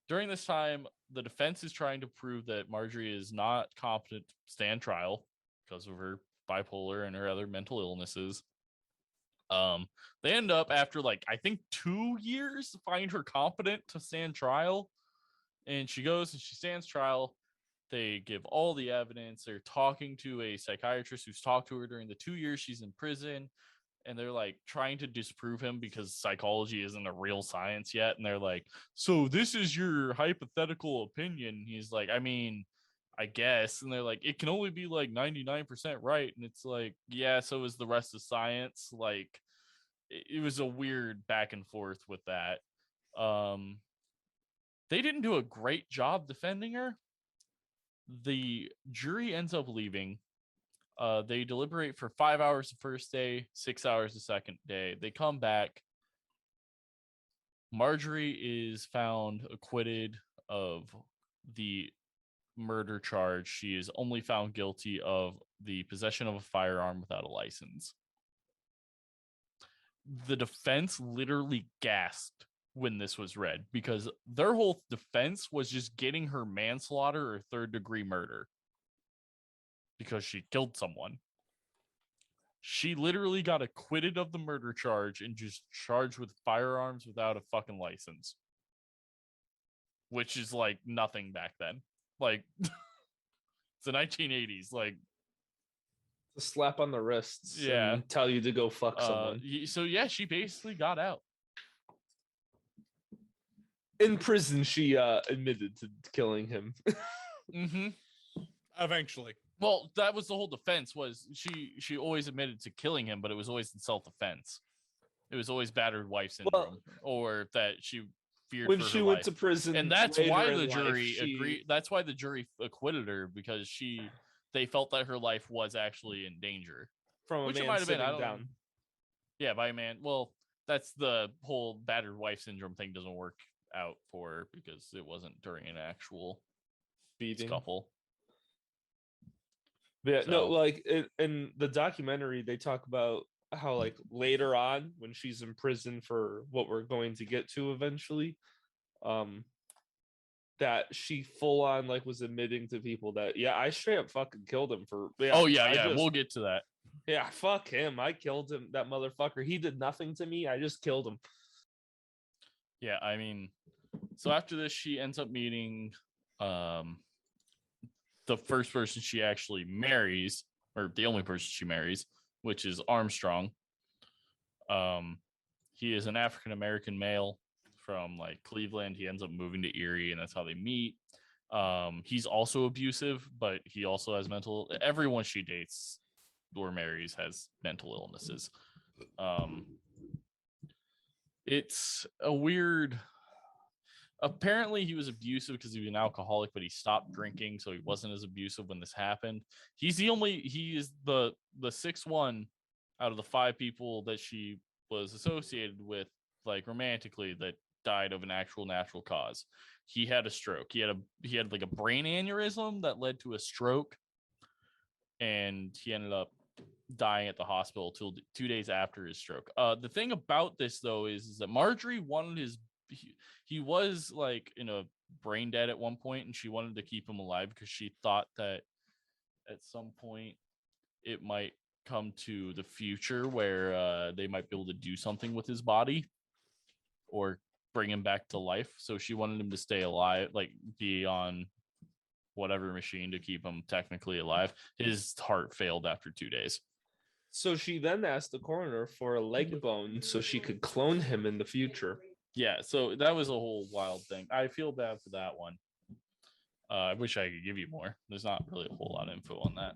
during this time, the defense is trying to prove that Marjorie is not competent to stand trial because of her bipolar and her other mental illnesses. They end up after I think 2 years find her competent to stand trial, and she goes and she stands trial. They give all the evidence. They're talking to a psychiatrist who's talked to her during the 2 years she's in prison. And they're trying to disprove him because psychology isn't a real science yet. And they're like, so this is your hypothetical opinion. He's like, I mean, I guess. And they're like, it can only be 99% right. And it's like, yeah, so is the rest of science. It was a weird back and forth with that. They didn't do a great job defending her. The jury ends up leaving. They deliberate for 5 hours the first day, 6 hours the second day. They come back. Marjorie is found acquitted of the murder charge. She is only found guilty of the possession of a firearm without a license. The defense literally gasped when this was read because their whole defense was just getting her manslaughter or third-degree murder. Because she killed someone. She literally got acquitted of the murder charge and just charged with firearms without a fucking license. Which is nothing back then. It's the 1980s. A slap on the wrists. Yeah. And tell you to go fuck someone. So yeah, she basically got out. In prison, she admitted to killing him. Mm-hmm. Eventually. Well, that was the whole defense, was she always admitted to killing him, but it was always in self-defense. It was always battered wife syndrome, or that she feared when for she her went life. to prison. And that's later why in the life, jury agreed. That's why the jury acquitted her, because they felt that her life was actually in danger. From a Which man it might have been. sitting I don't down. know. Yeah, by a man. Well, that's the whole battered wife syndrome thing doesn't work out for her because it wasn't during an actual Beating. scuffle. Yeah, So- no, in the documentary, they talk about how later on when she's in prison for what we're going to get to eventually, that she full on was admitting to people that I straight up fucking killed him for. We'll get to that. Yeah, fuck him. I killed him. That motherfucker. He did nothing to me. I just killed him. Yeah, I mean, so after this, she ends up meeting the first person she actually marries, or the only person she marries, which is Armstrong. He is an African American male from Cleveland. He ends up moving to Erie, and that's how they meet. He's also abusive, but he also has everyone she dates or marries has mental illnesses. It's a weird. Apparently he was abusive because he was an alcoholic, but he stopped drinking, so he wasn't as abusive when this happened. He is the 6'1" out of the 5 people that she was associated with, like romantically, that died of an actual natural cause. He had a stroke. He had like a brain aneurysm that led to a stroke, and he ended up dying at the hospital 2 days after his stroke. The thing about this though is that Marjorie wanted he was like in a brain dead at one point, and she wanted to keep him alive because she thought that at some point it might come to the future where they might be able to do something with his body or bring him back to life. So she wanted him to stay alive, like be on whatever machine to keep him technically alive. His heart failed after 2 days. So she then asked the coroner for a leg bone so she could clone him in the future. Yeah, so that was a whole wild thing. I feel bad for that one. I wish I could give you more. There's not really a whole lot of info on that.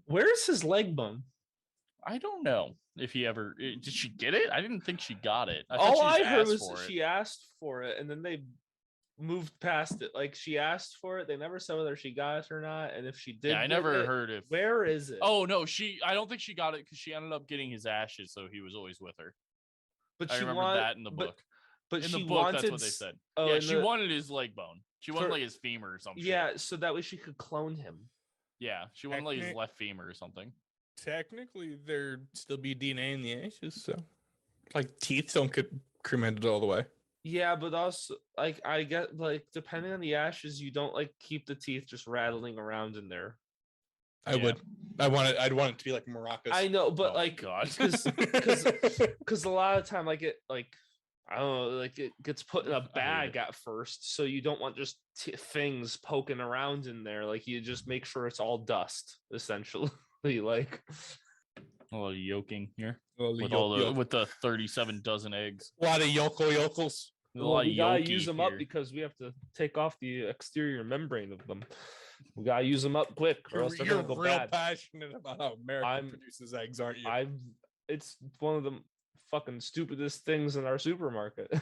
Where's his leg bone? I don't know if he ever did. She get it? I didn't think she got it. All I heard was she asked for it, and then they moved past it. Like she asked for it, they never said whether she got it or not. And if she did, yeah, I never heard if. Where is it? Oh no, I don't think she got it because she ended up getting his ashes, so he was always with her. But I remember that in the book. But in she the book, wanted, that's what they said. Oh, yeah, she wanted his leg bone. She wanted like his femur or something. Yeah, so that way she could clone him. Yeah, she wanted like his left femur or something. Technically, there'd still be DNA in the ashes, so like teeth don't get cremated all the way. Yeah, but also like I get like depending on the ashes, you don't like keep the teeth just rattling around in there. I would. I'd want it to be like maracas. I know, but Oh, like God. because a lot of time like it like I don't know, like it gets put in a bag at first, so you don't want just things poking around in there. Like you just make sure it's all dust, essentially. Like a little yoking here with with the 37 dozen eggs. A lot of yokels. Well, we gotta use them up because we have to take off the exterior membrane of them. We gotta use them up quick, or else they're gonna go real bad. Passionate about how America produces eggs, aren't you? It's one of the fucking stupidest things in our supermarket.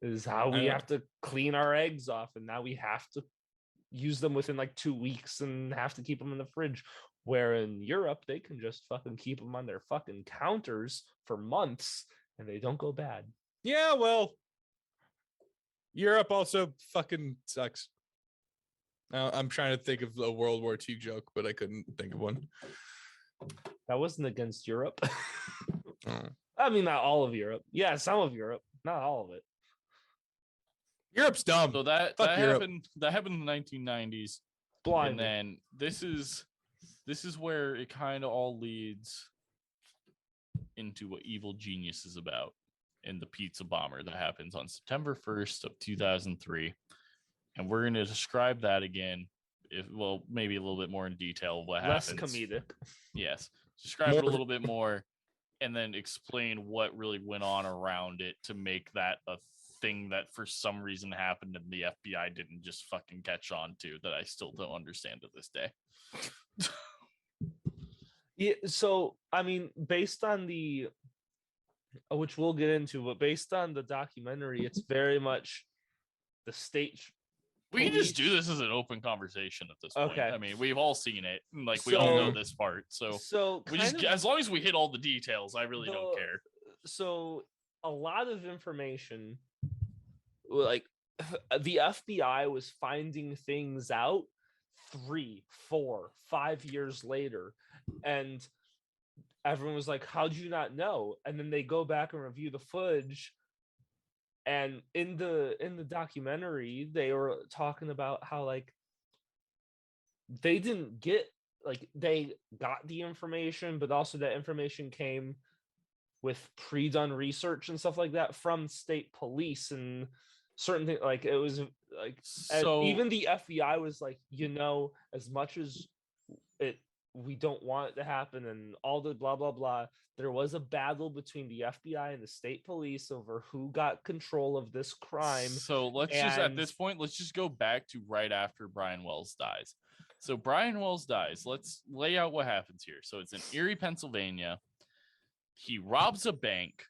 Is how we have to clean our eggs off, and now we have to use them within like 2 weeks and have to keep them in the fridge. Where in Europe, they can just fucking keep them on their fucking counters for months and they don't go bad. Yeah, well, Europe also fucking sucks. Now I'm trying to think of a World War II joke, but I couldn't think of one. That wasn't against Europe. Oh. I mean, not all of Europe. Yeah, some of Europe, not all of it. Europe's dumb. So that happened in the 1990s. Blind. And then this is where it kind of all leads into what Evil Genius is about in the pizza bomber that happens on September 1st of 2003. And we're going to describe that again, maybe a little bit more in detail what Less happens. comedic. Yes. Describe it a little bit more and then explain what really went on around it to make that a thing that for some reason happened and the FBI didn't just fucking catch on to, that I still don't understand to this day. Yeah, so I mean, based on which we'll get into, but based on the documentary, it's very much the state. We can just do this as an open conversation at this point. Okay. I mean, we've all seen it. Like, we all know this part. So we just, as long as we hit all the details, I really don't care. So a lot of information, like the FBI was finding things out 3, 4, 5 years later, and everyone was like, how'd you not know? And then they go back and review the footage, and in the documentary they were talking about how like they didn't get, like they got the information, but also that information came with pre-done research and stuff like that from state police and certain things. Like it was like, so even the FBI was like, as much as we don't want it to happen and all the blah blah blah, there was a battle between the FBI and the state police over who got control of this crime. So let's just, at this point, let's just go back to right after Brian Wells dies. So Brian Wells dies. Let's lay out what happens here. So it's in Erie, Pennsylvania. He robs a bank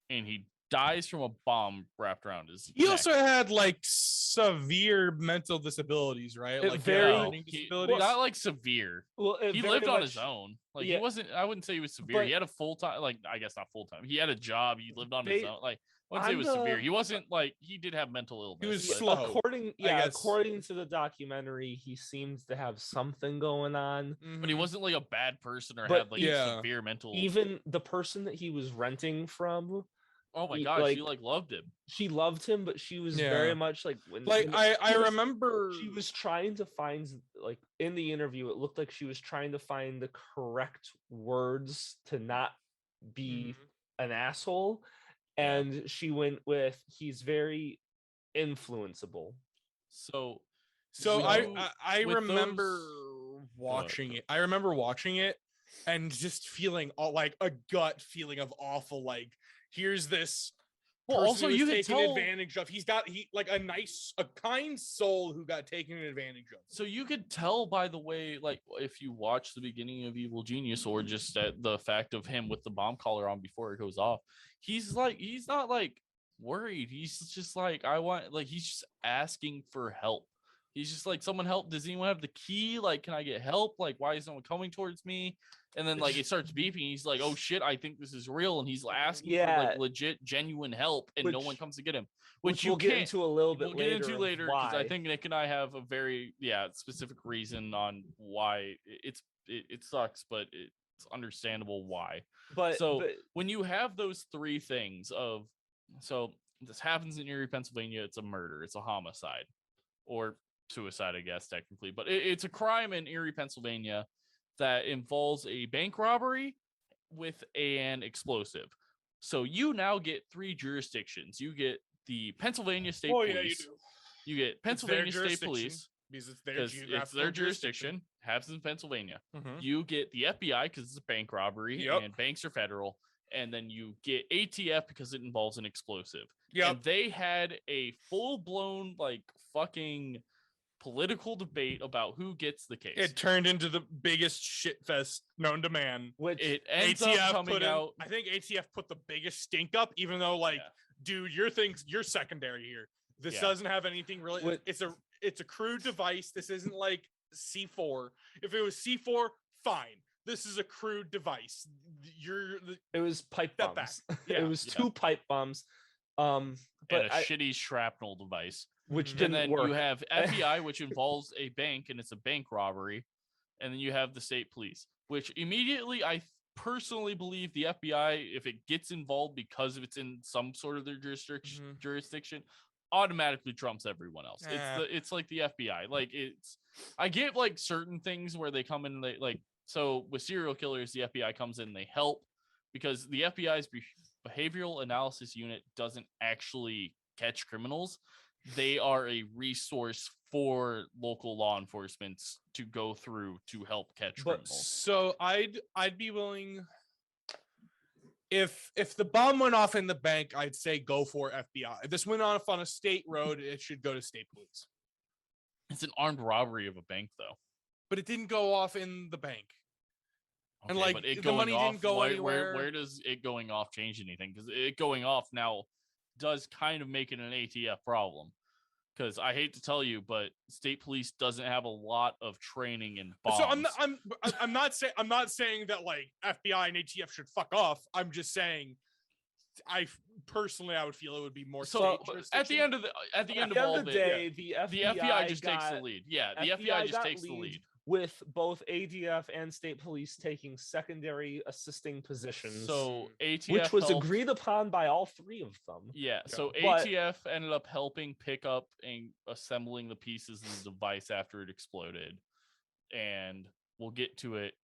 and he dies from a bomb wrapped around his He neck. also had like severe mental disabilities, right? It Like very- learning disabilities. Not like severe. Well, He lived on his own. Like yeah. he wasn't. I wouldn't say he was severe. But- He had a full time. Like I guess not full time. He had a job. He lived on his They- own. Like I wouldn't say he was on severe. the- He wasn't like he did have mental illness. was but- slow. According guess. to the documentary, he seems to have something going on. but he wasn't like a bad person or But had like yeah. severe mental. Even the person that he was renting from, oh my he, gosh, like- she like loved him. she loved him, but she was Yeah. very much like when Like when I she was- remember she was trying to find, like, in the interview it looked like she was trying to find the correct words to not be an asshole, and she went with, he's very influenceable. So So when I with remember those- watching it. I remember watching it and just feeling like a gut feeling of awful. Like here's this. Well, person also who was you could taken tell. advantage of. He like a kind soul who got taken advantage of. So you could tell by the way, like if you watch the beginning of Evil Genius, or just at the fact of him with the bomb collar on before it goes off, he's not like worried. He's just like, he's just asking for help. He's just like, someone help. Does anyone have the key? Like, can I get help? Like, why is no one coming towards me? And then like it starts beeping. He's like, oh shit, I think this is real. And he's asking for like legit, genuine help, and no one Which- comes to get him. Which you we'll get can't- into a little bit we'll later. get into of later because I why. think Nick and I have a very specific reason on why it sucks, but it's understandable why. but so but when you have those three things of, so this happens in Erie, Pennsylvania, it's a murder, it's a homicide, or suicide, I guess technically, but it's a crime in Erie, Pennsylvania that involves a bank robbery with an explosive. So you now get three jurisdictions. You get the Pennsylvania State Police. You get Pennsylvania State Police because it's their because it's their jurisdiction. Happens in Pennsylvania. Mhm. You get the FBI because it's a bank robbery Yep. and banks are federal. And then you get ATF because it involves an explosive. Yep. And they had a full blown like fucking political debate about who gets the case. It turned into the biggest shit fest known to man. which It ends up coming out. I think ATF put the biggest stink up, even though like, Yeah. dude, you're secondary here. This Yeah. doesn't have anything really. What- It's a crude device. This isn't like C4. If it was C4, fine. This is a crude device. it was pipe Step back. bombs. Yeah. It was Yeah. 2 pipe bombs. But And a shitty shrapnel device. which Mhm. didn't And then work. you have FBI, which involves a bank and it's a bank robbery. And then you have the state police, which immediately I personally believe the FBI, if it gets involved because it's in some sort of their Mhm. jurisdiction, automatically trumps everyone else. It's like the FBI. Like I get like certain things where they come in and they like, so with serial killers, the FBI comes in, they help because the FBI's behavioral analysis unit doesn't actually catch criminals. They are a resource for local law enforcement to go through to help catch But criminals. So I'd be willing. If the bomb went off in the bank, I'd say go for FBI. If this went off on a state road, it should go to state police. It's an armed robbery of a bank, though. But it didn't go off in the bank. And, Okay, like, but it the going money didn't off, go where, anywhere. Where does it going off change anything? Because it going off now does kind of make it an ATF problem. Because I hate to tell you, but state police doesn't have a lot of training in bombs. So I'm not saying that like FBI and ATF should fuck off. I'm just saying I would feel it would be more So state at the jurisdiction. end of At of the all end of of it, the day, the FBI just takes the got- lead. Yeah, the FBI FBI just got takes the lead. with both ADF and state police taking secondary assisting positions. So ATF, which was helped- agreed upon by all three of them. Yeah, so But- ATF ended up helping pick up and assembling the pieces of the device after it exploded. And we'll get to it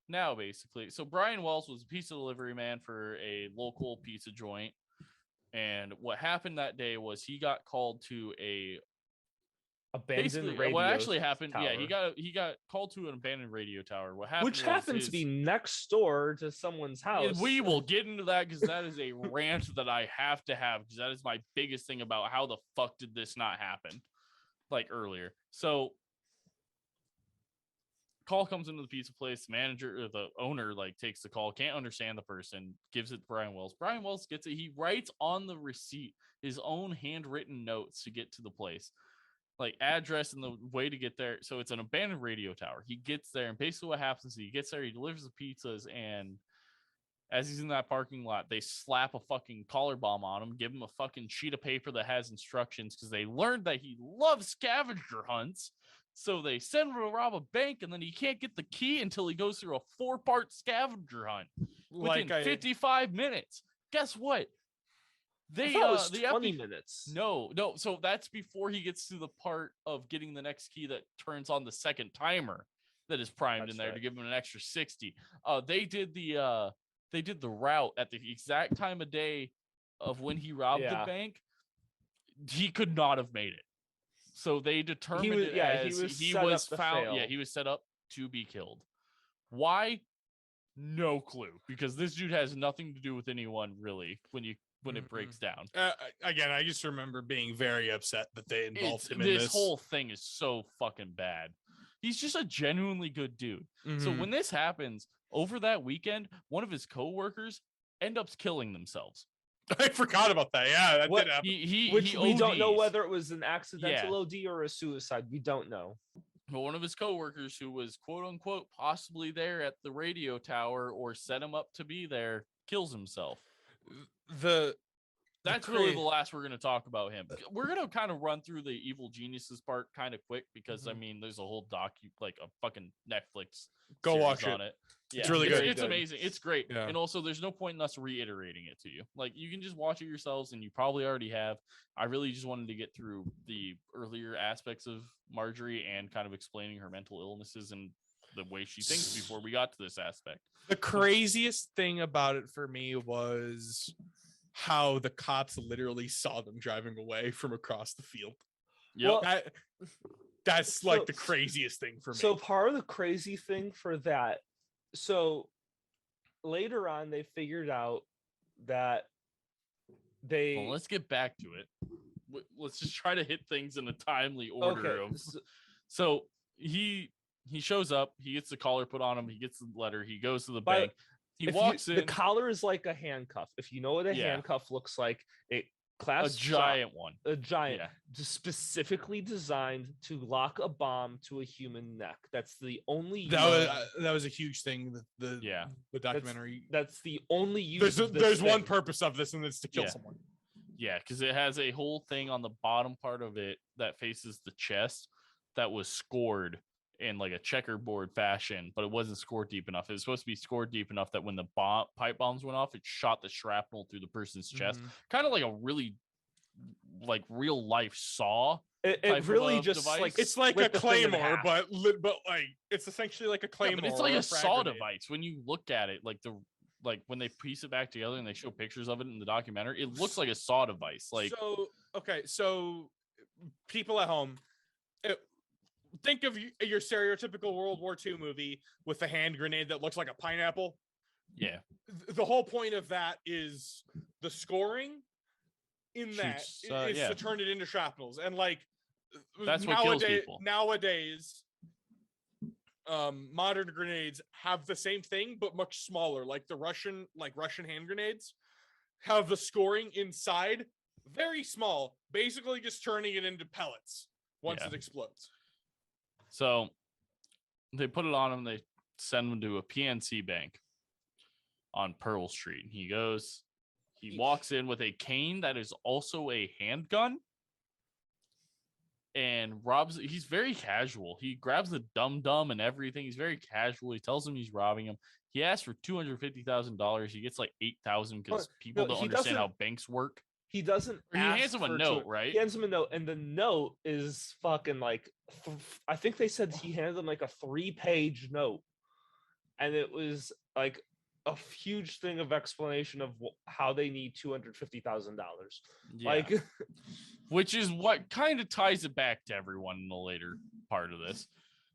now, basically. So Brian Wells was a pizza delivery man for a local pizza joint. And what happened that day was he got called to a Abandoned radio. what actually happened, tower. he got called to an abandoned radio tower. What happened Which was happens to be next door to someone's house. We will get into that because that is a rant that I have to have because that is my biggest thing about how the fuck did this not happen like earlier. So call comes into the pizza place. The manager or the owner like takes the call, can't understand the person, gives it to Brian Wells. Brian Wells gets it. He writes on the receipt his own handwritten notes to get to the place, like address and the way to get there. So it's an abandoned radio tower. He gets there, and basically what happens is he gets there, he delivers the pizzas, and as he's in that parking lot, they slap a fucking collar bomb on him, give him a fucking sheet of paper that has instructions because they learned that he loves scavenger hunts. So they send him to rob a bank, and then he can't get the key until he goes through a 4-part scavenger hunt within 55 minutes. Guess what? I thought it was 20 minutes. No. So that's before he gets to the part of getting the next key that turns on the second timer that is primed in there to give him an extra 60. They did the route at the exact time of day of when he robbed the bank. He could not have made it. So they determined he was found. Yeah, he was set up to be killed. Why? No clue. Because this dude has nothing to do with anyone really when it breaks down. Again, I just remember being very upset that they involved him in this. This whole thing is so fucking bad. He's just a genuinely good dude. So when this happens, over that weekend, one of his coworkers ends up killing themselves. I forgot about that. Yeah, that did happen. Which we don't know whether it was an accidental OD or a suicide. We don't know. But one of his coworkers, who was quote unquote possibly there at the radio tower or set him up to be there, kills himself. That's really the last we're going to talk about him. We're going to kind of run through the Evil Geniuses part kind of quick because, I mean, there's a whole like a fucking Netflix Go watch on it. Yeah. It's really good. It's amazing. It's great. Yeah. And also, there's no point in us reiterating it to you. Like, you can just watch it yourselves, and you probably already have. I really just wanted to get through the earlier aspects of Marjorie and kind of explaining her mental illnesses and the way she thinks before we got to this aspect. The craziest thing about it for me was how the cops literally saw them driving away from across the field. Yep. Well, that's like the craziest thing for me. So part of the crazy thing for that, so later on they figured out that well, let's get back to it. Let's just try to hit things in a timely order. Okay. So he shows up, he gets the collar put on him, he gets the letter, he goes to the bank. He walks in. The collar is like a handcuff. If you know what a handcuff looks like, it clasps a giant one. A giant, just specifically designed to lock a bomb to a human neck. That's the only. That was a huge thing. The documentary. That's the only use. There's one purpose of this, and it's to kill someone. Yeah, because it has a whole thing on the bottom part of it that faces the chest that was scored in like a checkerboard fashion, but it wasn't scored deep enough. It was supposed to be scored deep enough that when the pipe bombs went off, it shot the shrapnel through the person's chest, kind of like a really like real life saw. It really just device. like it's like a claymore, but like it's essentially like a claymore. But it's like a saw device when you look at it. Like when they piece it back together and they show pictures of it in the documentary, it looks like a saw device. Like so people at home. Think of your stereotypical World War II movie with a hand grenade that looks like a pineapple. Yeah. The whole point of that is the scoring in that is to turn it into shrapnels. And like that's what kills people. Nowadays, modern grenades have the same thing, but much smaller. Like the Russian hand grenades have the scoring inside very small, basically just turning it into pellets once it explodes. So they put it on him. They send him to a PNC bank on Pearl Street. He walks in with a cane that is also a handgun and robs. He's very casual. He grabs the dum-dum and everything. He's very casual. He tells him he's robbing him. He asks for $250,000. He gets like $8,000 because people don't understand how banks work. He doesn't. He hands him a note, right? He hands him a note, and the note is fucking like. I think they said he handed him like a 3-page note, and it was like a huge thing of explanation of how they need $250,000. Like, which is what kind of ties it back to everyone in the later part of this.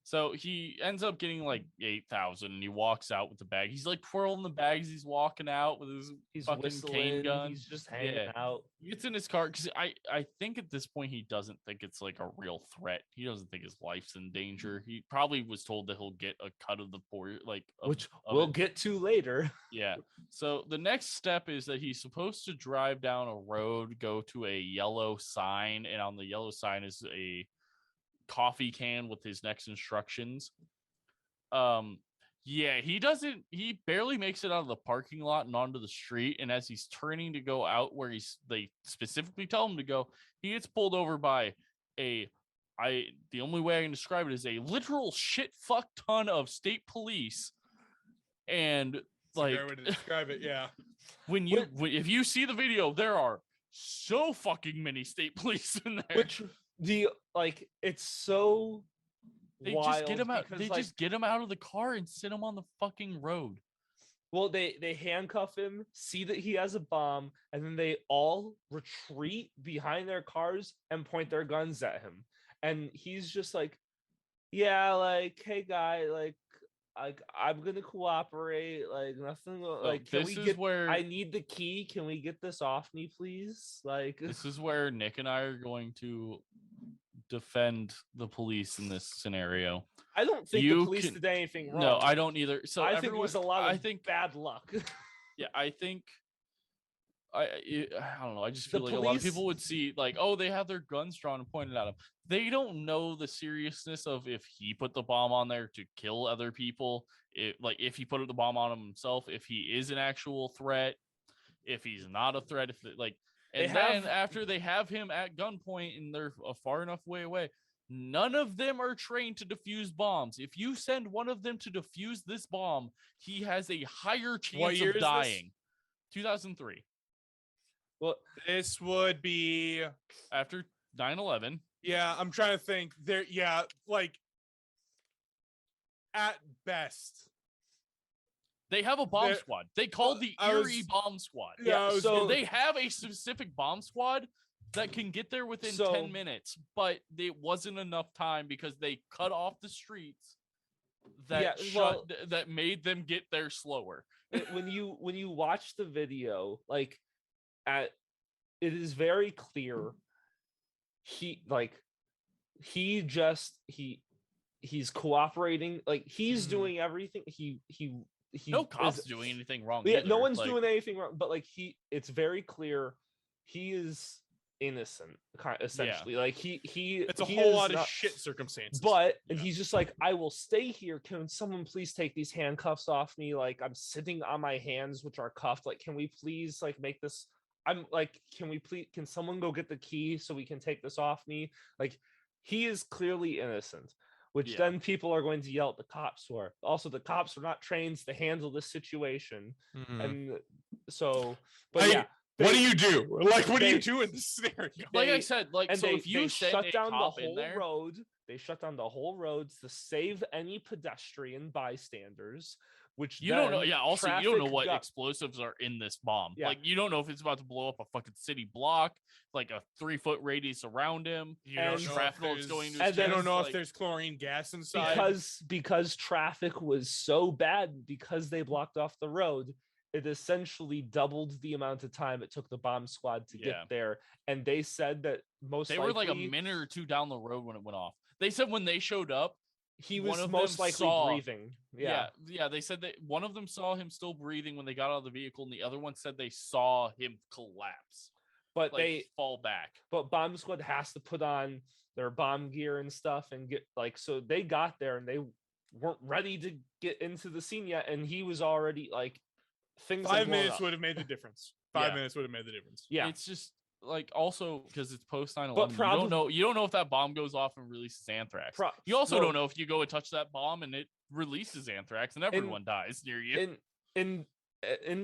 So he ends up getting like 8,000, and he walks out with the bag. He's like twirling the bags. He's walking out with his He's fucking whistling. cane gun. He's just hanging Yeah. out. He gets in his car because I think at this point he doesn't think it's like a real threat. He doesn't think his life's in danger. He probably was told that he'll get a cut of the Which of we'll it. get to later. Yeah. So the next step is that he's supposed to drive down a road, go to a yellow sign, and on the yellow sign is a coffee can with his next instructions. Yeah, he barely makes it out of the parking lot and onto the street, and as he's turning to go out where they specifically tell him to go, he gets pulled over by the only way I can describe it is a literal shit fuck ton of state police. And That's like a fair way to describe it. Yeah. if you see the video, there are so fucking many state police in there. Which it's so They wild just get him out. because, They just get him out of the car and sit him on the fucking road. well, they handcuff him, see that he has a bomb, and then they all retreat behind their cars and point their guns at him. And he's just like, yeah, like, hey guy, like I'm gonna cooperate, like nothing, like can this we is get where I need the key, can we get this off me, please? Like this is where Nick and I are going to defend the police in this scenario. I don't think You the police can- did anything wrong. No, I don't either. So I think it was a lot of bad luck. yeah, I think I don't know. I just The feel like a lot of police- people would see like, oh, they have their guns drawn and pointed at them. They don't know the seriousness of if he put the bomb on there to kill other people. If he put the bomb on himself, if he is an actual threat, if he's not a threat, and then after they have him at gunpoint and they're a far enough way away, none of them are trained to defuse bombs. If you send one of them to defuse this bomb, he has a higher chance year of is this? dying. 2003. Well, This would be. After 9/11. Yeah, I'm trying to think. There, yeah, like at best. They have a bomb There- squad. They called the I was- Erie Bomb Squad. Yeah, I was so- So they have a specific bomb squad that can get there within So- 10 minutes, but it wasn't enough time because they cut off the streets that made them get there slower. when you watch the video, it is very clear he's cooperating, like he's Mhm. doing everything. He No cops is- doing anything wrong. Yeah, no either. one's Like, doing anything wrong, but it's very clear he is innocent, essentially. Like he It's a he whole is lot not- of shit circumstances. But Yeah. he's just like, I will stay here. Can someone please take these handcuffs off me? Like I'm sitting on my hands, which are cuffed. Like, can we please make this? I'm like, can someone go get the key so we can take this off me? Like, he is clearly innocent, which Yeah. then people are going to yell at the cops for. Also, the cops are not trained to handle this situation. Mhm. And so, but I- yeah. What they- do you do? Like, what do you they- do in this scenario? like I they- said, and so they, if you they send shut a down the cop in whole there, road. They shut down the whole roads to save any pedestrian bystanders, which you don't know. then Yeah. Also, you don't know traffic what got- explosives are in this bomb. Yeah. Like, you don't know if it's about to blow up a fucking city block, like a 3-foot radius around him. You and don't know if shrapnel is there's- going to and his then- you don't chest, know if like- there's chlorine gas inside. because traffic was so bad because they blocked off the road. It essentially doubled the amount of time it took the bomb squad to Yeah. get there, and they said that most They likely were like a minute or two down the road when it went off. They said when they showed up, he one was of most them likely saw- breathing. Yeah. They said that one of them saw him still breathing when they got out of the vehicle, and the other one said they saw him collapse, But like fall back. but bomb squad has to put on their bomb gear and stuff and get so they got there and they weren't ready to get into the scene yet, and he was already things had 5 blown minutes up. would have made the difference. 5 Yeah. minutes would have made the difference. Yeah. It's just like also because it's post 9/11. But You don't know if that bomb goes off and releases anthrax. Pro- You also no, don't know if you go and touch that bomb and it releases anthrax and everyone dies near you. in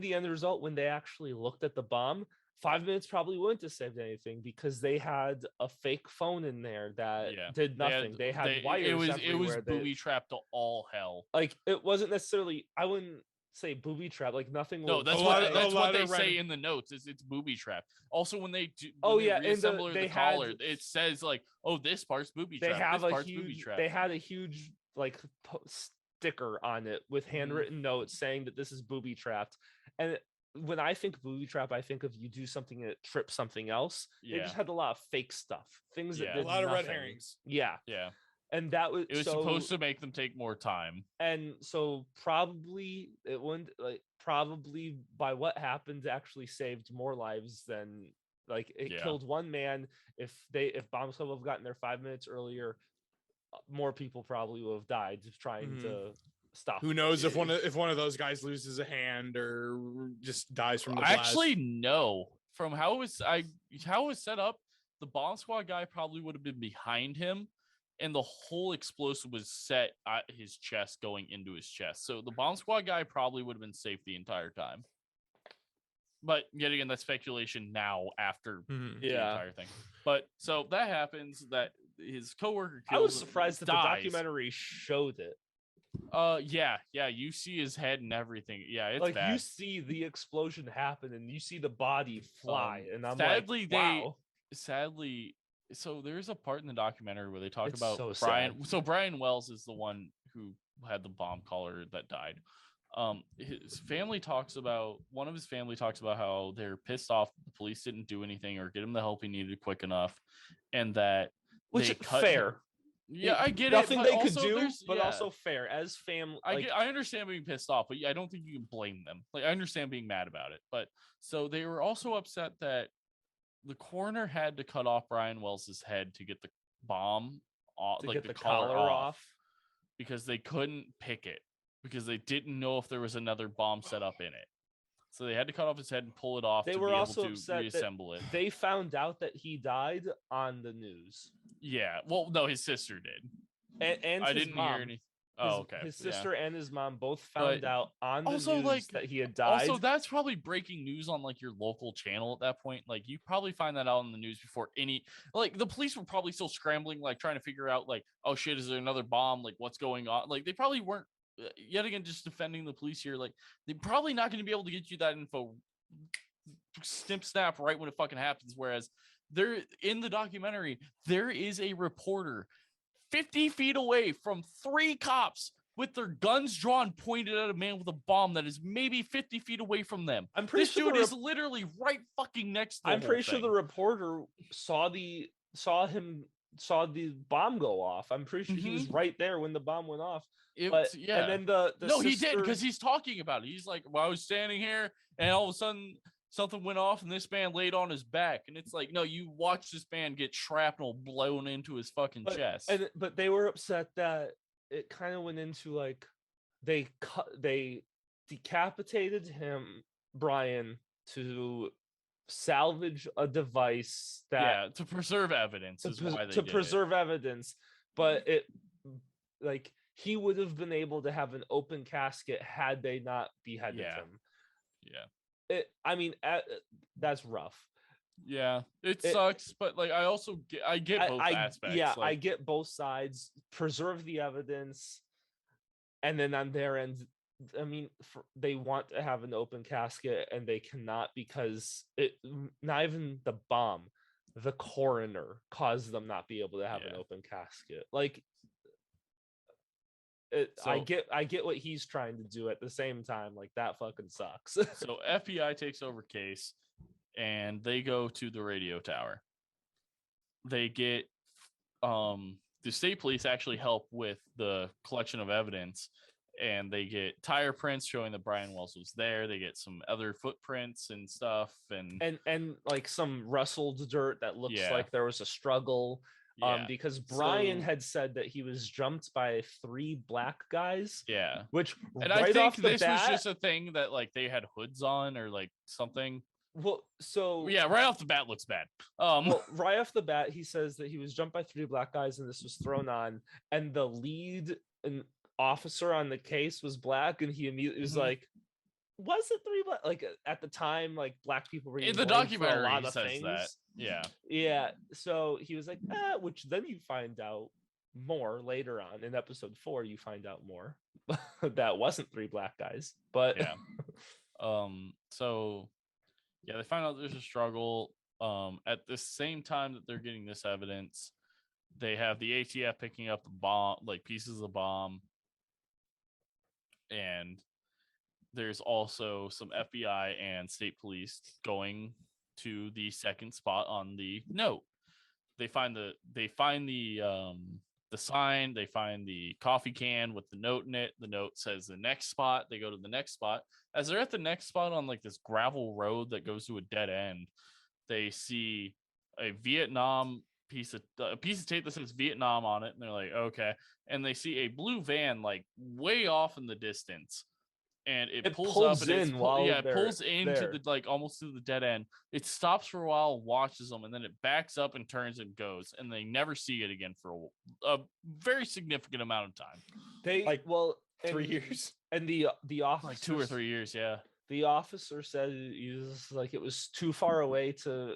the end result, when they actually looked at the bomb, 5 minutes probably wouldn't have saved anything because they had a fake phone in there that did nothing. They had wires It was everywhere that- booby trapped to all hell. it wasn't necessarily, I wouldn't say booby trap, nothing No, was- that's A what lot of- that's a what lot they of say Reddit- in the notes. Is it's booby trap. Also, when they do, Oh, when yeah, they and reassemble they the collar, had- it says like, oh, this part's booby they trap. have This a part's booby huge trap. they had a huge like sticker on it with handwritten notes saying that this is booby trapped. And when I think booby trap, I think of you do something and it trips something else. They Yeah. just had a lot of fake stuff, things that Yeah. did A lot of red nothing. herrings. Yeah, Yeah. and that was It was supposed to make them take more time. and so probably it wouldn't like probably by what happened actually saved more lives than like it Yeah. killed one man. If Bomb Squad would have gotten there 5 minutes earlier, more people probably would have died just trying Mhm. to stop. Who knows if one of those guys loses a hand or just dies from the blast. Actually, no. From how it was set up, the bomb squad guy probably would have been behind him, and the whole explosive was set at his chest, going into his chest. So the bomb squad guy probably would have been safe the entire time. But yet again, that's speculation now after Mhm. the Yeah. entire thing. But so that happens, that his coworker I was kills him, surprised that the dies. documentary showed it. Yeah, you see his head and everything. Yeah, it's Like bad. you see the explosion happen and you see the body fly, and I'm sadly, like, they- wow. Sadly, so there's a part in the documentary where they talk It's about so Brian. sad. So Brian Wells is the one who had the bomb caller that died. His family talks about one of his family talks about how they're pissed off the police didn't do anything or get him the help he needed quick enough, and that Which they is cut fair. him. Yeah, I get Nothing it. they But could also do, there's- but yeah. also fair as family. Like, I understand being pissed off, but I don't think you can blame them. Like I understand being mad about it, but so they were also upset that the coroner had to cut off Brian Wells's head to get the bomb off, to like get the the collar collar off, off. because they couldn't pick it because they didn't know if there was another bomb set up in it. So they had to cut off his head and pull it off They to were be able also to upset that reassemble it. They found out that he died on the news, Yeah, well, no, his sister did. and I his didn't mom. hear any. Oh, okay. His yeah. sister and his mom both But found out on the also, news like, that he had died. Also, that's probably breaking news on like your local channel at that point. Like, you probably find that out on the news before any. Like, the police were probably still scrambling, like trying to figure out, like, oh shit, is there another bomb? Like, what's going on? Like, they probably weren't. Yet again, just defending the police here. Like, they're probably not going to be able to get you that info. Snip snap right when it fucking happens. Whereas there in the documentary, there is a reporter 50 feet away from 3 cops with their guns drawn pointed at a man with a bomb that is maybe 50 feet away from them. I'm pretty This sure dude is literally right fucking next to the I'm whole pretty sure the thing. reporter saw the bomb go off. I'm pretty sure he was right there when the bomb went off. But Yeah. and then the No, he did sister- because he's talking about it. He's like, well, I was standing here and all of a sudden something went off and this man laid on his back. And it's like, no, you watched this man get shrapnel blown into his fucking chest. But they were upset that it kind of went into like they decapitated him, Brian, to salvage a device that to preserve evidence is why they to did preserve evidence, but it like he would have been able to have an open casket had they not beheaded him. Yeah. I mean, that's rough. Yeah, it sucks, but like I also get both aspects. Yeah, like, I get both sides. Preserve the evidence, and then on their end, I mean, they want to have an open casket and they cannot because not even the bomb, the coroner caused them not be able to have an open casket. Like, I get what he's trying to do at the same time. Like that fucking sucks. So FBI takes over case, and they go to the radio tower. They get the state police actually help with the collection of evidence, and they get tire prints showing that Brian Wells was there. They get some other footprints and stuff, and like some rustled dirt that looks like there was a struggle. Because Brian had said that he was jumped by 3 black guys. Yeah, which and right I think off the this bat, was just a thing that like they had hoods on or like something. Well, so yeah, right off the bat looks bad. Well, right off the bat, he says that he was jumped by 3 black guys and this was thrown on, and the lead officer on the case was black, and he immediately was like, "Was it 3 black?" Like at the time, like black people were in the blamed for documentary. a lot He of says things. that. Yeah. Yeah. So he was like, which then you find out more later on in episode 4. You find out more that wasn't 3 black guys, but yeah. So yeah, they find out there's a struggle. At the same time that they're getting this evidence, They have the ATF picking up the bomb, like pieces of the bomb. And there's also some FBI and state police going to the second spot on the note. They find the sign, they find the coffee can with the note in it. The note says the next spot. They go to the next spot. As they're at the next spot on like this gravel road that goes to a dead end, they see a Vietnam a piece of tape that says Vietnam on it, and they're like, okay. And they see a blue van like way off in the distance, and it pulls up and in while it pulls into there. the like almost to the dead end. It stops for a while, watches them, and then it backs up and turns and goes, and they never see it again for a very significant amount of time. They Like, well 3 years. and the officer, Like 2 or 3 years, yeah. The officer said it was too far away to.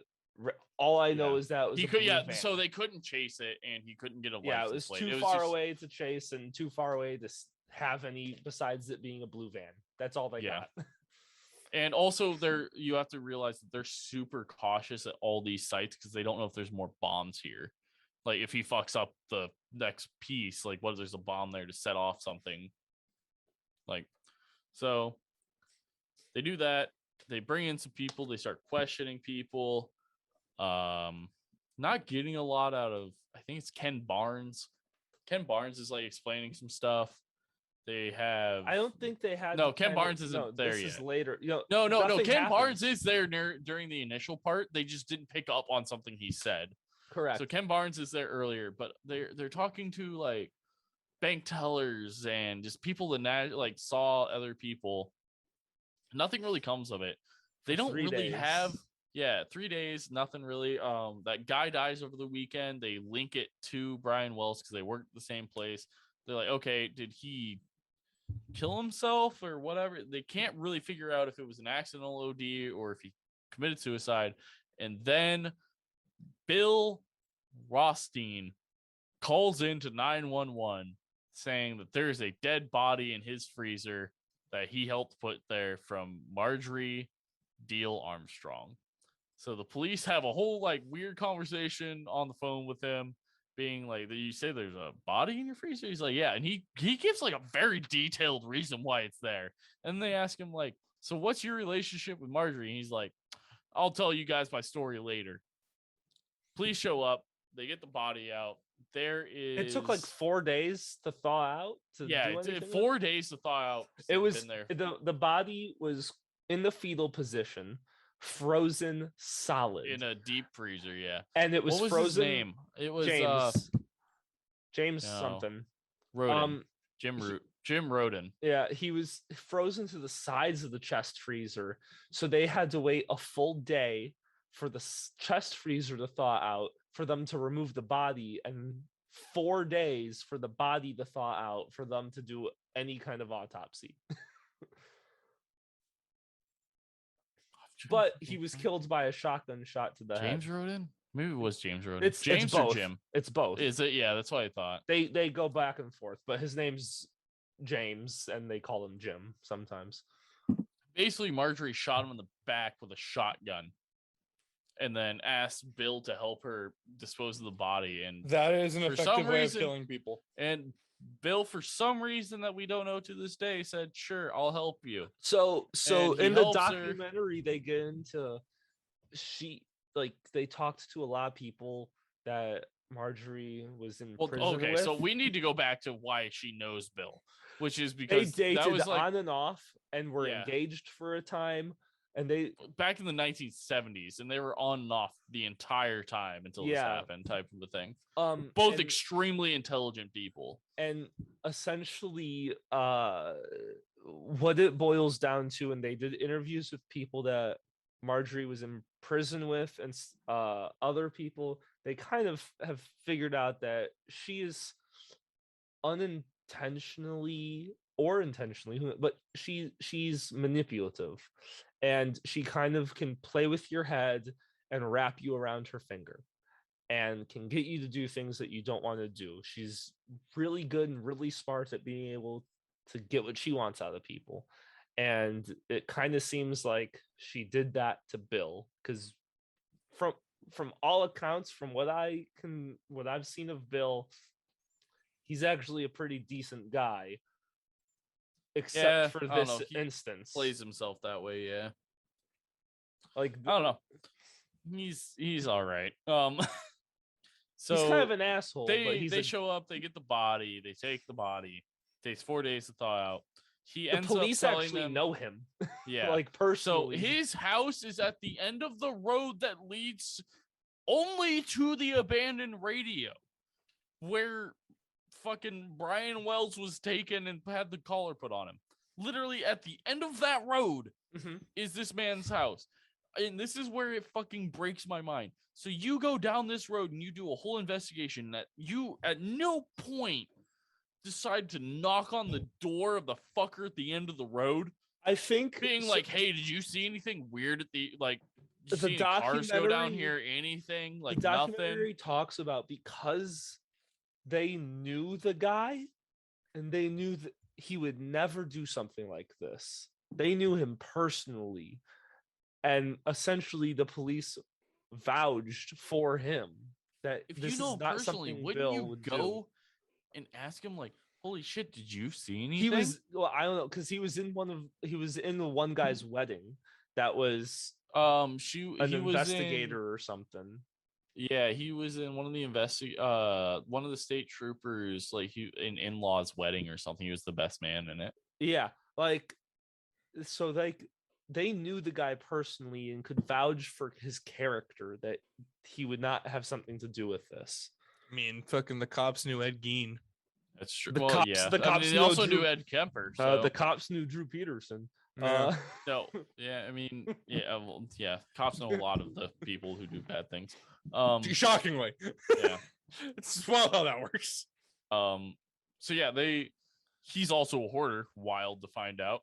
All I know is that it was He a could, blue van. so they couldn't chase it, and he couldn't get a license Yeah, it was plate. too far away to chase and too far away to have any besides it being a blue van. That's all they got. And also, you have to realize that they're super cautious at all these sites because they don't know if there's more bombs here. Like if he fucks up the next piece, like what if there's a bomb there to set off something? Like, so they do that. They bring in some people. They start questioning people. Not getting a lot out of, I think it's Ken Barnes. Ken Barnes is like explaining some stuff. They have. I don't think they had. No, Ken Barnes isn't there this yet. Is later. No. nothing Ken happens. Barnes is there during the initial part. They just didn't pick up on something he said. Correct. So Ken Barnes is there earlier, but they're talking to like bank tellers and just people that like saw other people. Nothing really comes of it. They don't really have. Yeah, 3 days, nothing really. That guy dies over the weekend. They link it to Brian Wells because they work at the same place. They're like, okay, did he kill himself or whatever? They can't really figure out if it was an accidental OD or if he committed suicide. And then Bill Rothstein calls into 911 saying that there's a dead body in his freezer that he helped put there from Marjorie Diehl-Armstrong. So the police have a whole like weird conversation on the phone with him, being like, "You say there's a body in your freezer?" He's like, "Yeah," and he gives like a very detailed reason why it's there. And they ask him like, "So what's your relationship with Marjorie?" And he's like, "I'll tell you guys my story later. Please show up." They get the body out. There is. It took like 4 days to thaw out. It took 4 days to thaw out. It was been there. The body was in the fetal position. Frozen solid In a deep freezer, yeah. And it was, what was frozen. His name? It was James no. something. Roden. Jim Roden. Yeah, he was frozen to the sides of the chest freezer, so they had to wait a full day for the chest freezer to thaw out, for them to remove the body, and 4 days for the body to thaw out, for them to do any kind of autopsy. But he was killed by a shotgun shot to the head. James Roden? Maybe it was James Roden. It's James both. or Jim? It's both. Is it? Yeah, that's what I thought. They go back and forth, but his name's James, and they call him Jim sometimes. Basically, Marjorie shot him in the back with a shotgun, and then asked Bill to help her dispose of the body. And that is an effective way of killing people. And Bill, for some reason that we don't know to this day, said, "Sure, I'll help you." So And in the helps her. documentary, they get into they talked to a lot of people that Marjorie was in prison okay, with. so we need to go back to why she knows Bill, which is they because dated that was like on and off and were Yeah. engaged for a time, and they back in the 1970s, and they were on and off the entire time until this Yeah. happened, type of a thing. and, Both extremely intelligent people. and essentially what it boils down to, and they did interviews with people that Marjorie was in prison with and other people, they kind of have figured out that she is unintentionally or intentionally, but she's manipulative, and she kind of can play with your head and wrap you around her finger and can get you to do things that you don't want to do. She's really good and really smart at being able to get what she wants out of people. And it kind of seems like she did that to Bill, because from all accounts, from what I've seen of Bill, he's actually a pretty decent guy, except for I don't this know. He instance. plays himself that way. Yeah, Like, I don't know. He's all right. So he's kind of an asshole, but they show up, they get the body, they take the body. Takes 4 days to thaw out. the police telling actually them, know him. yeah, Like, personally. So his house is at the end of the road that leads only to the abandoned radio, where fucking Brian Wells was taken and had the collar put on him. Literally at the end of that road is this man's house. And this is where it fucking breaks my mind. So you go down this road and you do a whole investigation that you at no point decide to knock on the door of the fucker at the end of the road. I think Being so, like, hey, did you see anything weird at the, like, did you the see any cars go down documentary- here? Anything? Like, the nothing? documentary talks about, because they knew the guy and they knew that he would never do something like this. They knew him personally, and essentially the police vouched for him that If this you know is him not personally, something wouldn't Bill you would go do. and ask him, like, holy shit, did you see anything? He was, well, I don't know, because he was in the one guy's wedding that was an an investigator or something. Yeah, he was in one of the one of the state troopers, like, he in-law's wedding or something. He was the best man in it. Yeah, like, so they knew the guy personally and could vouch for his character, that he would not have something to do with this. I mean, fucking the cops knew Ed Gein. That's true. The Well, cops- yeah. the I mean, cops they know also Drew- knew Ed Kemper. So. The cops knew Drew Peterson. Yeah. No, yeah, I mean, yeah, well, yeah. Cops know a lot of the people who do bad things. Shockingly. Yeah. It's wild how that works. So yeah, he's also a hoarder. Wild to find out.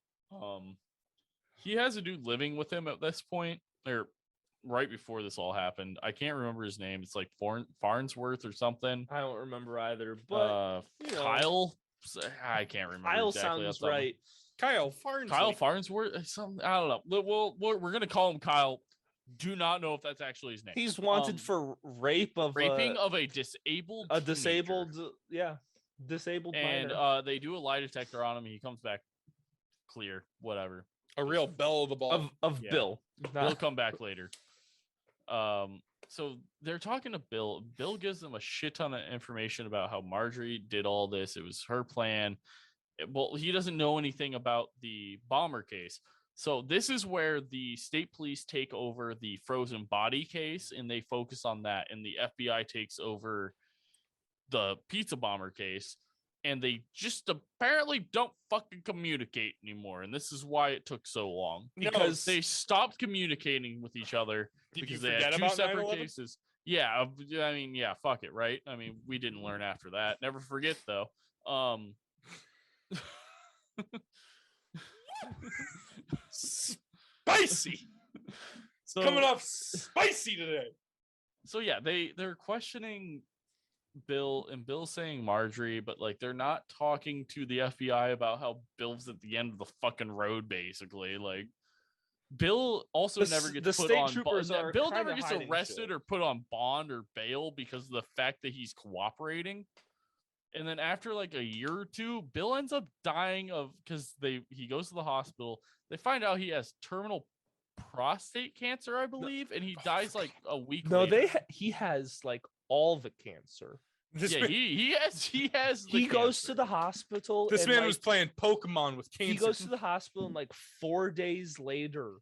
He has a dude living with him at this point, or right before this all happened. I can't remember his name. It's like Farnsworth or something. I don't remember either, but you know, Kyle. I can't remember. Kyle exactly sounds off the top of my- right. Kyle Farnsworth. Kyle Farnsworth. Something, I don't know. We're gonna call him Kyle. Do not know if that's actually his name. He's wanted for raping of a disabled a teenager. disabled And minor. they do a lie detector on him. He comes back clear. Whatever. A real belle of the ball. of yeah. Bill. He'll come back later. So they're talking to Bill. Bill gives them a shit ton of information about how Marjorie did all this. It was her plan. Well, he doesn't know anything about the bomber case. So this is where the state police take over the frozen body case and they focus on that. And the FBI takes over the pizza bomber case. And they just apparently don't fucking communicate anymore. And this is why it took so long. Because they stopped communicating with each other. Did you Because they forget had two about separate 9/11? cases. Yeah, I mean, yeah, fuck it, right? I mean, we didn't learn after that. Never forget, though. Spicy. So, Coming off spicy today. So yeah, they're questioning Bill, and Bill's saying Marjorie, but like they're not talking to the FBI about how Bill's at the end of the fucking road, basically. Like Bill also never gets put state on troopers are Bill kinda never gets hiding arrested shit. or put on bond or bail because of the fact that he's cooperating. And then after like a year or two, Bill ends up dying because he goes to the hospital. They find out he has terminal prostate cancer, I believe, and he dies like a week No, later. he has like all the cancer. This Yeah, man, he has the He goes cancer. to the hospital. this and, man like, was playing Pokemon with cancer. he goes to the hospital, and like 4 days later,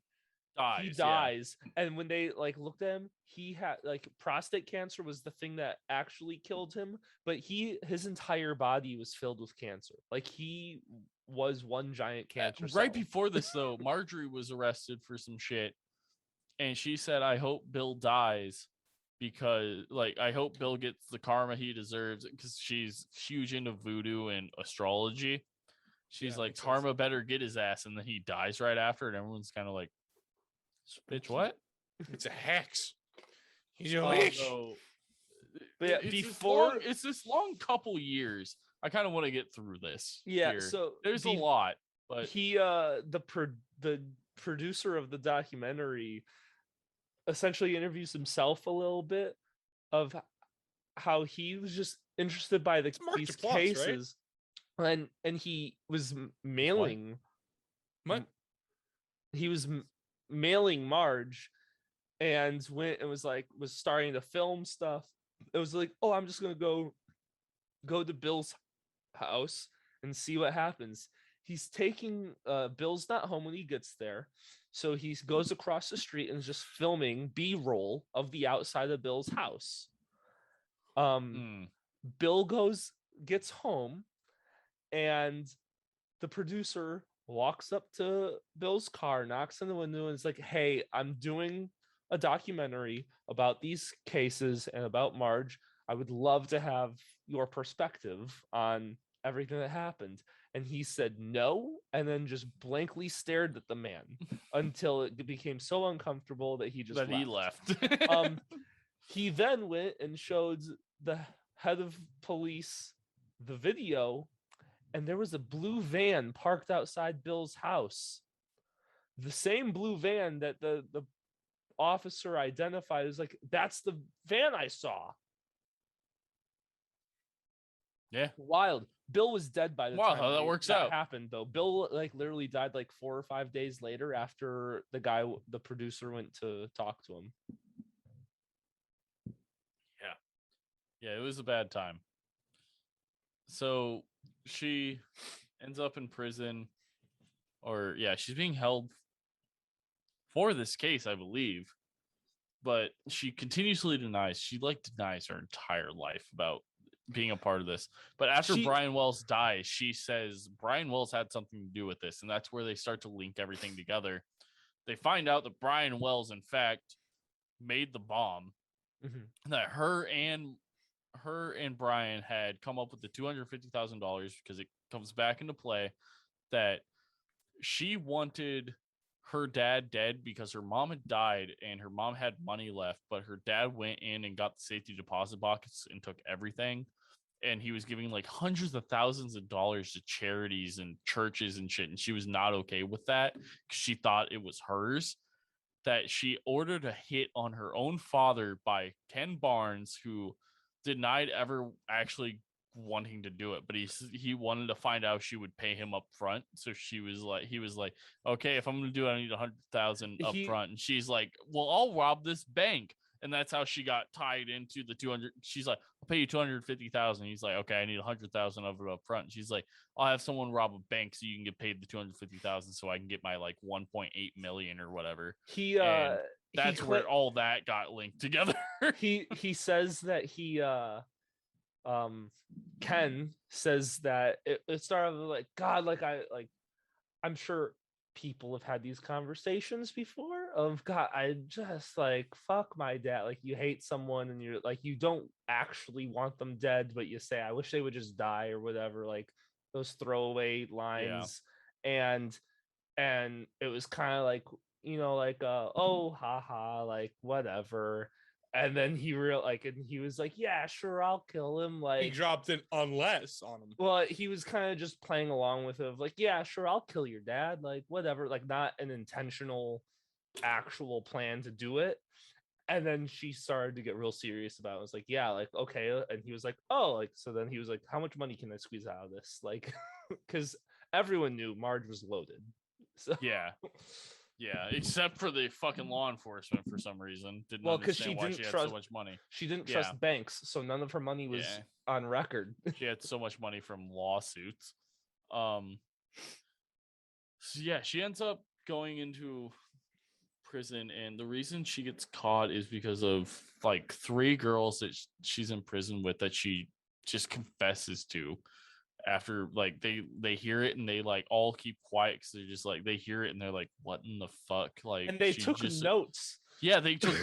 he yeah. dies. And when they like looked at him, he had like prostate cancer was the thing that actually killed him, but his entire body was filled with cancer. Like he was one giant cancer Right cell. before this, though, Marjorie was arrested for some shit, and she said, "I hope Bill dies because, like, I hope Bill gets the karma he deserves." Because she's huge into voodoo and astrology. She's Yeah, like, makes sense. "Karma better get his ass," and then he dies right after, and everyone's kind of like, "Bitch, what?" It's a hex. He's a Oh, witch. no. But yeah, Before it's this long couple years. I kind of want to get through this. Yeah, here. so there's a lot, but he the producer of the documentary essentially interviews himself a little bit of how he was just interested by It's Mark these Duplass, right? cases, and he was mailing What? he was mailing Marge, and went and was starting to film stuff. It was like, oh, I'm just gonna go to Bill's house and see what happens. He's taking Bill's not home when he gets there, so he goes across the street and is just filming B-roll of the outside of Bill's house. Bill gets home, and the producer walks up to Bill's car, knocks on the window, and is like, hey, I'm doing a documentary about these cases and about Marge. I would love to have your perspective on everything that happened. And he said no, and then just blankly stared at the man until it became so uncomfortable that he just left. He left. He then went and showed the head of police the video, and there was a blue van parked outside Bill's house. The same blue van that the officer identified as like, that's the van I saw. Yeah. Wild. Bill was dead by the Wow, time how that works out. happened, though. Bill literally died 4 or 5 days later after the producer went to talk to him. Yeah, it was a bad time. So she ends up in prison, or she's being held for this case, I believe. But she continuously denies. She denies her entire life about being a part of this. But after Brian Wells dies, she says Brian Wells had something to do with this, and that's where they start to link everything together. They find out that Brian Wells, in fact, made the bomb. Mm-hmm. That her and Brian had come up with the $250,000 because it comes back into play that she wanted her dad dead because her mom had died and her mom had money left, but her dad went in and got the safety deposit box and took everything. And he was giving hundreds of thousands of dollars to charities and churches and shit. And she was not okay with that because she thought it was hers. That she ordered a hit on her own father by Ken Barnes, who denied ever actually wanting to do it, but he wanted to find out if she would pay him up front. So he was like, okay, if I'm gonna do it, I need 100,000 up front. And she's like, well, I'll rob this bank. And that's how she got tied into the 200. She's like, I'll pay you 250,000. He's like, okay, I need 100,000 of it up front. And she's like, I'll have someone rob a bank so you can get paid the 250,000 so I can get my 1.8 million or whatever. That's where all that got linked together. he says that Ken says that it started God, I'm sure people have had these conversations before of God, I just fuck my dad. You hate someone and you're you don't actually want them dead, but you say, I wish they would just die or whatever, those throwaway lines. And it was kind of oh, haha, whatever. And then he and he was like, yeah, sure, I'll kill him. He dropped an unless on him. Well, he was kind of just playing along with it, yeah, sure, I'll kill your dad, whatever, not an intentional, actual plan to do it. And then she started to get real serious about it. I was like, yeah, okay. And he was like, oh, so then he was like, how much money can I squeeze out of this? Because everyone knew Marge was loaded. So yeah, except for the fucking law enforcement for some reason. Didn't understand why she had so much money. She didn't trust banks, so none of her money was on record. She had so much money from lawsuits. She ends up going into prison, and the reason she gets caught is because of 3 girls that she's in prison with that she just confesses to. After they hear it and they all keep quiet because they're just they hear it and they're like, what in the fuck? And they took notes. Yeah, they took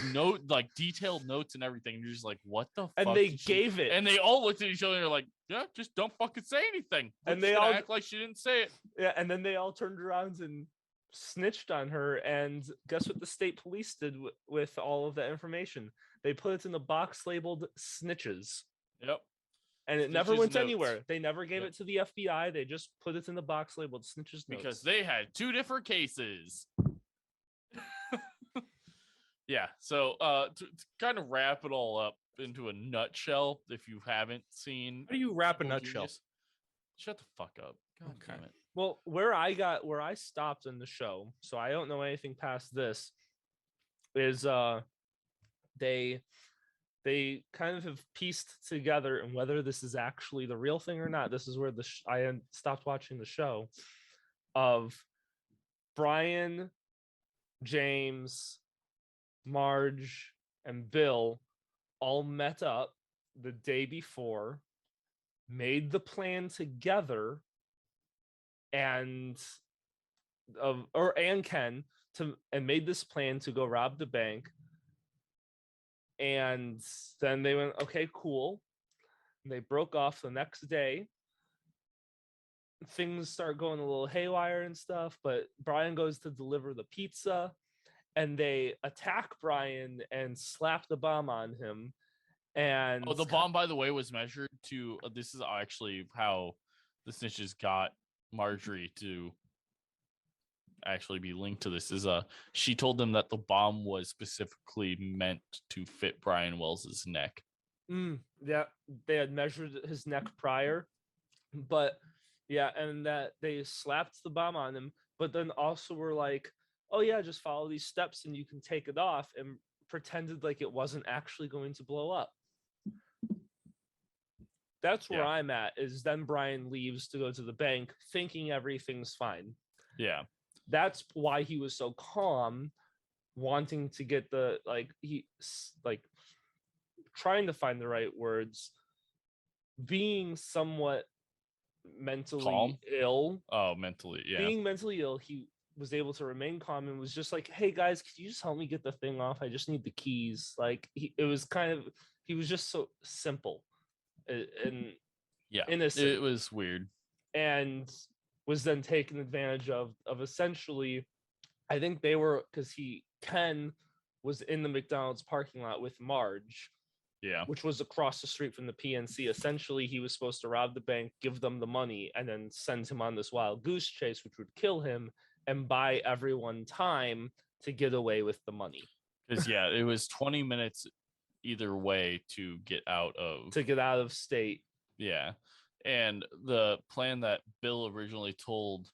detailed notes and everything. And you're just like, what the fuck? And they gave it. And they all looked at each other and they're like, yeah, just don't fucking say anything. And they all act like she didn't say it. Yeah, and then they all turned around and snitched on her. And guess what the state police did with all of that information? They put it in a box labeled snitches. Yep. And it never went anywhere. They never gave it to the FBI. They just put it in the box labeled snitches notes. Because they had 2 different cases. yeah. So to kind of wrap it all up into a nutshell, if you haven't seen How do you wrap a Evil nutshell? Genius, shut the fuck up. God Okay. damn it. Well, where I stopped in the show, so I don't know anything past this, is they kind of have pieced together, and whether this is actually the real thing or not, this is where stopped watching the show, of Brian, James, Marge, and Bill all met up the day before, made the plan together, and Ken and made this plan to go rob the bank. And then they went, okay, cool. And they broke off the next day. Things start going a little haywire and stuff, but Brian goes to deliver the pizza, and they attack Brian and slap the bomb on him. And the bomb, by the way, was measured to. This is actually how the snitches got Marjorie to actually be linked to this. She told them that the bomb was specifically meant to fit Brian Wells's neck. Yeah, they had measured his neck prior, but yeah, and that they slapped the bomb on him, but then also were like, oh yeah, just follow these steps and you can take it off, and pretended like it wasn't actually going to blow up. That's where I'm at, is then Brian leaves to go to the bank thinking everything's fine. Yeah. That's why he was so calm, wanting to get trying to find the right words, being somewhat mentally Calm? ill. Oh, mentally, yeah. Being mentally ill, he was able to remain calm and was just like, hey guys, could you just help me get the thing off? I just need the keys. Like, he was just so simple and innocent. It was weird. And was then taken advantage of essentially, I think they were, because Ken was in the McDonald's parking lot with Marge, which was across the street from the PNC. Essentially, he was supposed to rob the bank, give them the money, and then send him on this wild goose chase, which would kill him and buy everyone time to get away with the money. Because it was 20 minutes either way to get out of state. Yeah. And the plan that Bill originally told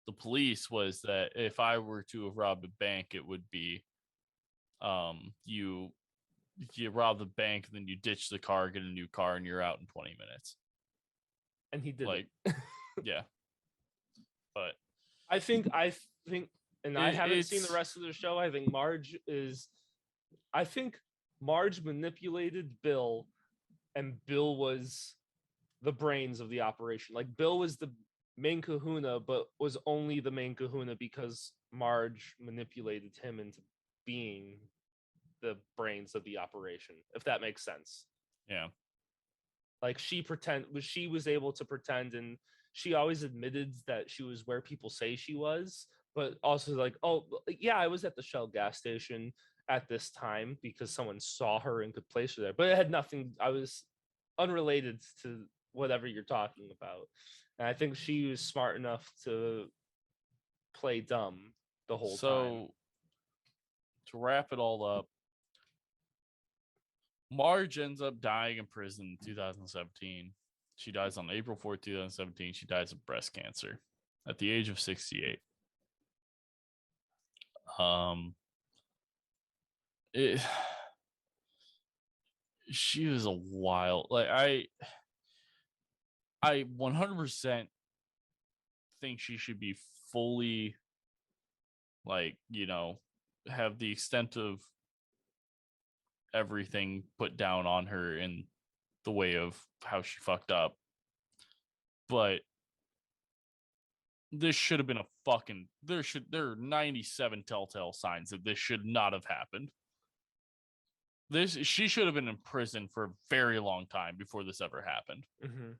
the police was that if I were to have robbed a bank, it would be you rob the bank, then you ditch the car, get a new car, and you're out in 20 minutes. And he did. Yeah. But I think, and I haven't seen the rest of the show. I think Marge manipulated Bill, and Bill was the brains of the operation. Like, Bill was the main kahuna, but was only the main kahuna because Marge manipulated him into being the brains of the operation, if that makes sense. Yeah. Like, she was able to pretend, and she always admitted that she was where people say she was, but also like, oh yeah, I was at the Shell gas station at this time because someone saw her and could place her there, but it had nothing. I was unrelated to whatever you're talking about. And I think she was smart enough to play dumb the whole time. So to wrap it all up, Marge ends up dying in prison in 2017. She dies on April 4th, 2017. She dies of breast cancer at the age of 68. She was a wild, like, I 100% think she should be fully, like, have the extent of everything put down on her in the way of how she fucked up. But this should have been there are 97 telltale signs that this should not have happened. She should have been in prison for a very long time before this ever happened. Mm-hmm.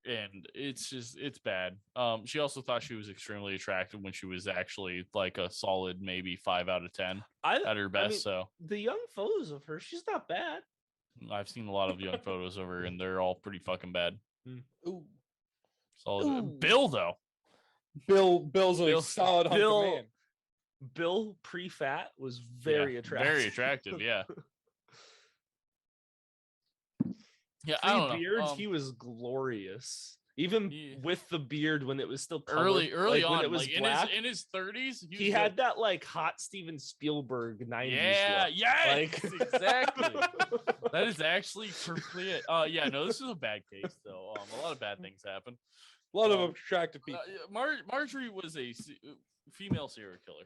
And it's bad. She also thought she was extremely attractive when she was actually like a solid maybe 5 out of 10 at her best. So the young photos of her, she's not bad. I've seen a lot of young photos of her, and they're all pretty fucking bad. Ooh. Solid. Ooh. Bill though. Bill's a solid hunk of man. Bill pre-fat was very attractive. Very attractive, yeah. Yeah, I don't know. Pre-beard, he was glorious. Even Yeah. with the beard when it was still early like, on, when it was like black, in his 30s, he had that like hot Steven Spielberg 90s yeah, look. yes, Like exactly. That is actually perfectly it. Yeah, no, this is a bad case though. A lot of bad things happen. A lot of attractive people. Marjorie was a female serial killer.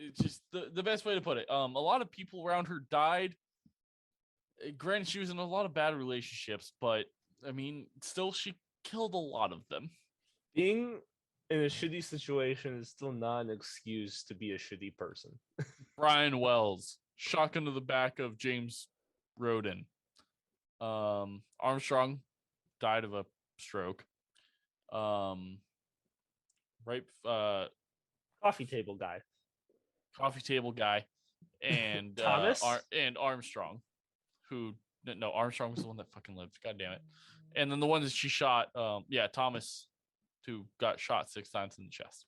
It's just the best way to put it. A lot of people around her died. Granted, she was in a lot of bad relationships, but I mean, still, she killed a lot of them. Being in a shitty situation is still not an excuse to be a shitty person. Brian Wells, shotgun to the back of James Roden. Armstrong died of a stroke. Coffee table guy. And Thomas and Armstrong, who no, Armstrong was the one that fucking lived. God damn it. And then the one that she shot, Thomas, who got shot 6 times in the chest.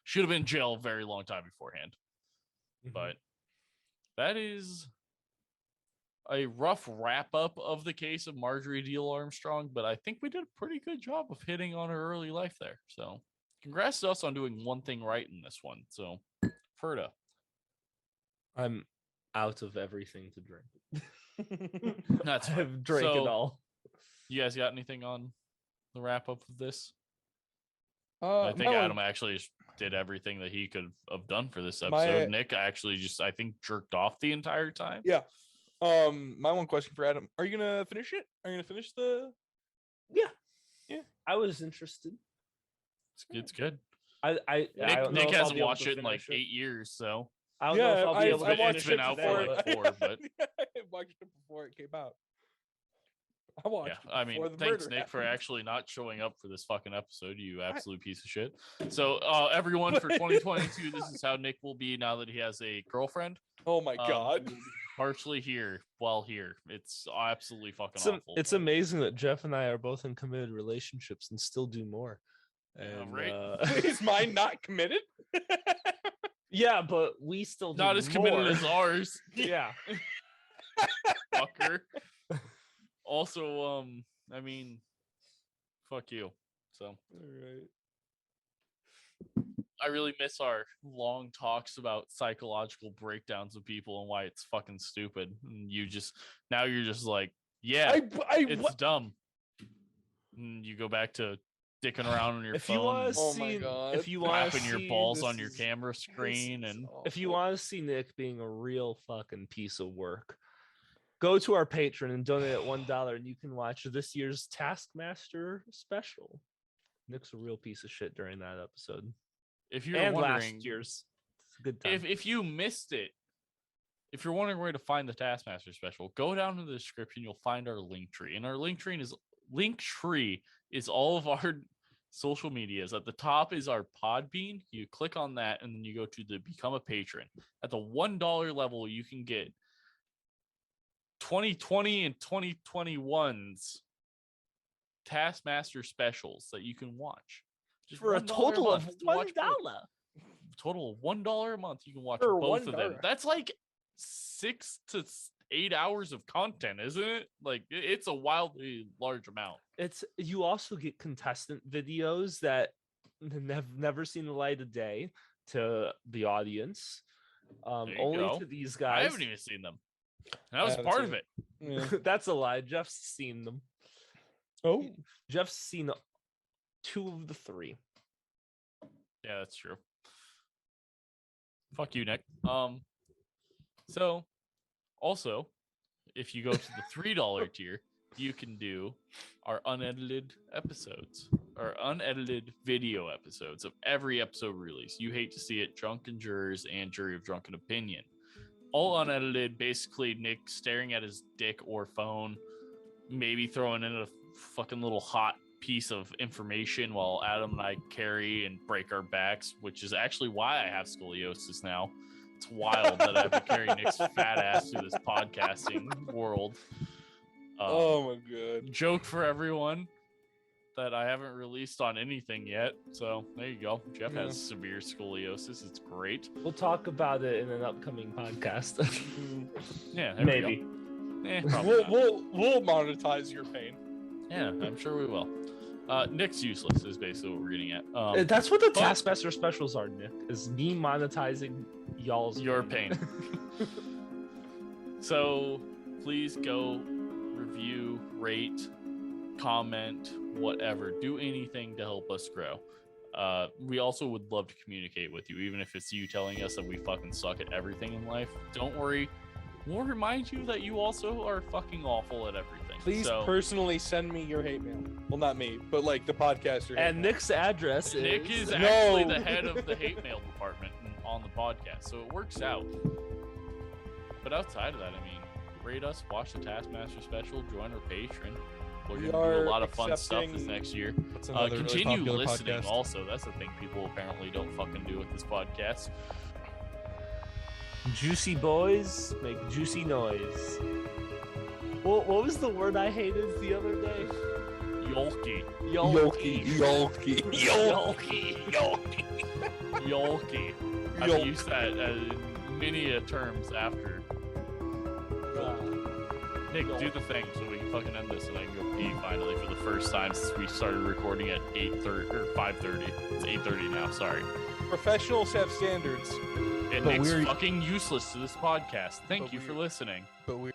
Should have been in jail a very long time beforehand. But that is a rough wrap up of the case of Marjorie Diehl-Armstrong, but I think we did a pretty good job of hitting on her early life there. So congrats to us on doing one thing right in this one. So Ferda. I'm out of everything to drink. That's fine. I've drank it all. You guys got anything on the wrap up of this? I I think Adam actually did everything that he could have done for this episode. Nick actually I think jerked off the entire time. Yeah. My one question for Adam: are you gonna finish it? Are you gonna finish the? Yeah. I was interested. It's good. Nick hasn't watched it in like 8 years, so I don't know if I'll be able to it's been out for like 4, but I watched it before it came out. I watched. Yeah, it I mean, before the thanks, murder Nick, for happened. actually not showing up for this fucking episode. You absolute piece of shit. So, everyone, for 2022, this is how Nick will be now that he has a girlfriend. Oh my god! He will be partially here while here. It's absolutely fucking awful. It's amazing that Jeff and I are both in committed relationships and still do more. And, right? Is mine not committed? Yeah, but we still do Not as committed more. as ours. Yeah. Fucker. Also, I mean, fuck you. So All right. I really miss our long talks about psychological breakdowns of people and why it's fucking stupid. And you're just like, yeah, it's dumb. And you go back to dicking around on your If phone, you want to Oh my see, God. if you want to wrapping your see balls this on your is- camera screen, and if you want to see Nick being a real fucking piece of work, go to our Patreon and donate at $1, and you can watch this year's Taskmaster special. Nick's a real piece of shit during that episode, if you're and wondering, last year's. It's a good time. if you missed it, if you're wondering where to find the Taskmaster special, go down in the description. You'll find our link tree, and our link tree is all of our social medias. At the top is our Podbean. You click on that, and then you go to the Become a Patron. At the $1 level, you can get 2020 and 2021's Taskmaster specials that you can watch. Just for a $1 total of month to watch $1. both. Total of $1 a month. You can watch For both of them. $1. That's like 6 to 8 hours of content, isn't it? Like it's a wildly large amount. You also get contestant videos that have never seen the light of day to the audience. There you Only go. to these I guys. haven't even seen them. And I was haven't part seen of it. Yeah. That's a lie. Jeff's seen them. Oh, Jeff's seen 2 of the 3. Yeah, that's true. Fuck you, Nick. So also, if you go to the $3 tier, you can do our unedited episodes, our unedited video episodes of every episode release. You hate to see it, Drunken Jurors and Jury of Drunken Opinion. All unedited, basically Nick staring at his dick or phone, maybe throwing in a fucking little hot piece of information while Adam and I carry and break our backs, which is actually why I have scoliosis now. It's wild that I have to carry Nick's fat ass through this podcasting world. oh my god! Joke for everyone. that I haven't released on anything yet. So there you go. Jeff has severe scoliosis. It's great. We'll talk about it in an upcoming podcast. Yeah, there Maybe. We go. Probably not. We'll monetize your pain. Yeah, I'm sure we will. Nick's useless is basically what we're getting at. That's what the but- Taskmaster specials are, Nick. Is me monetizing your pain. So please go review, rate, comment, whatever. Do anything to help us grow. We also would love to communicate with you, even if it's you telling us that we fucking suck at everything in life. Don't worry. We'll remind you that you also are fucking awful at everything. Please So, personally send me your hate mail. Well, not me, but like the podcaster. And Nick's address Nick is is actually No. the head of the hate mail department on the podcast, so it works out. But outside of that, I mean, rate us, watch the Taskmaster special, join our Patreon. We're We gonna do are a lot of fun stuff this accepting- next year. That's another really Continue popular listening podcast. also. That's the thing people apparently don't fucking do with this podcast. juicy boys make juicy noise. What was the word I hated the other day? Yolky. Yolky. Yolky. Yolky. Yolky. I've Yolk. used that in many terms after. Nick, do the thing so we can fucking end this and I can go pee finally for the first time since we started recording at 8:30 or 5:30. It's 8:30 now, sorry. Professionals have standards, And But Nick's we're- fucking useless to this podcast. Thank But you for we're- listening. but we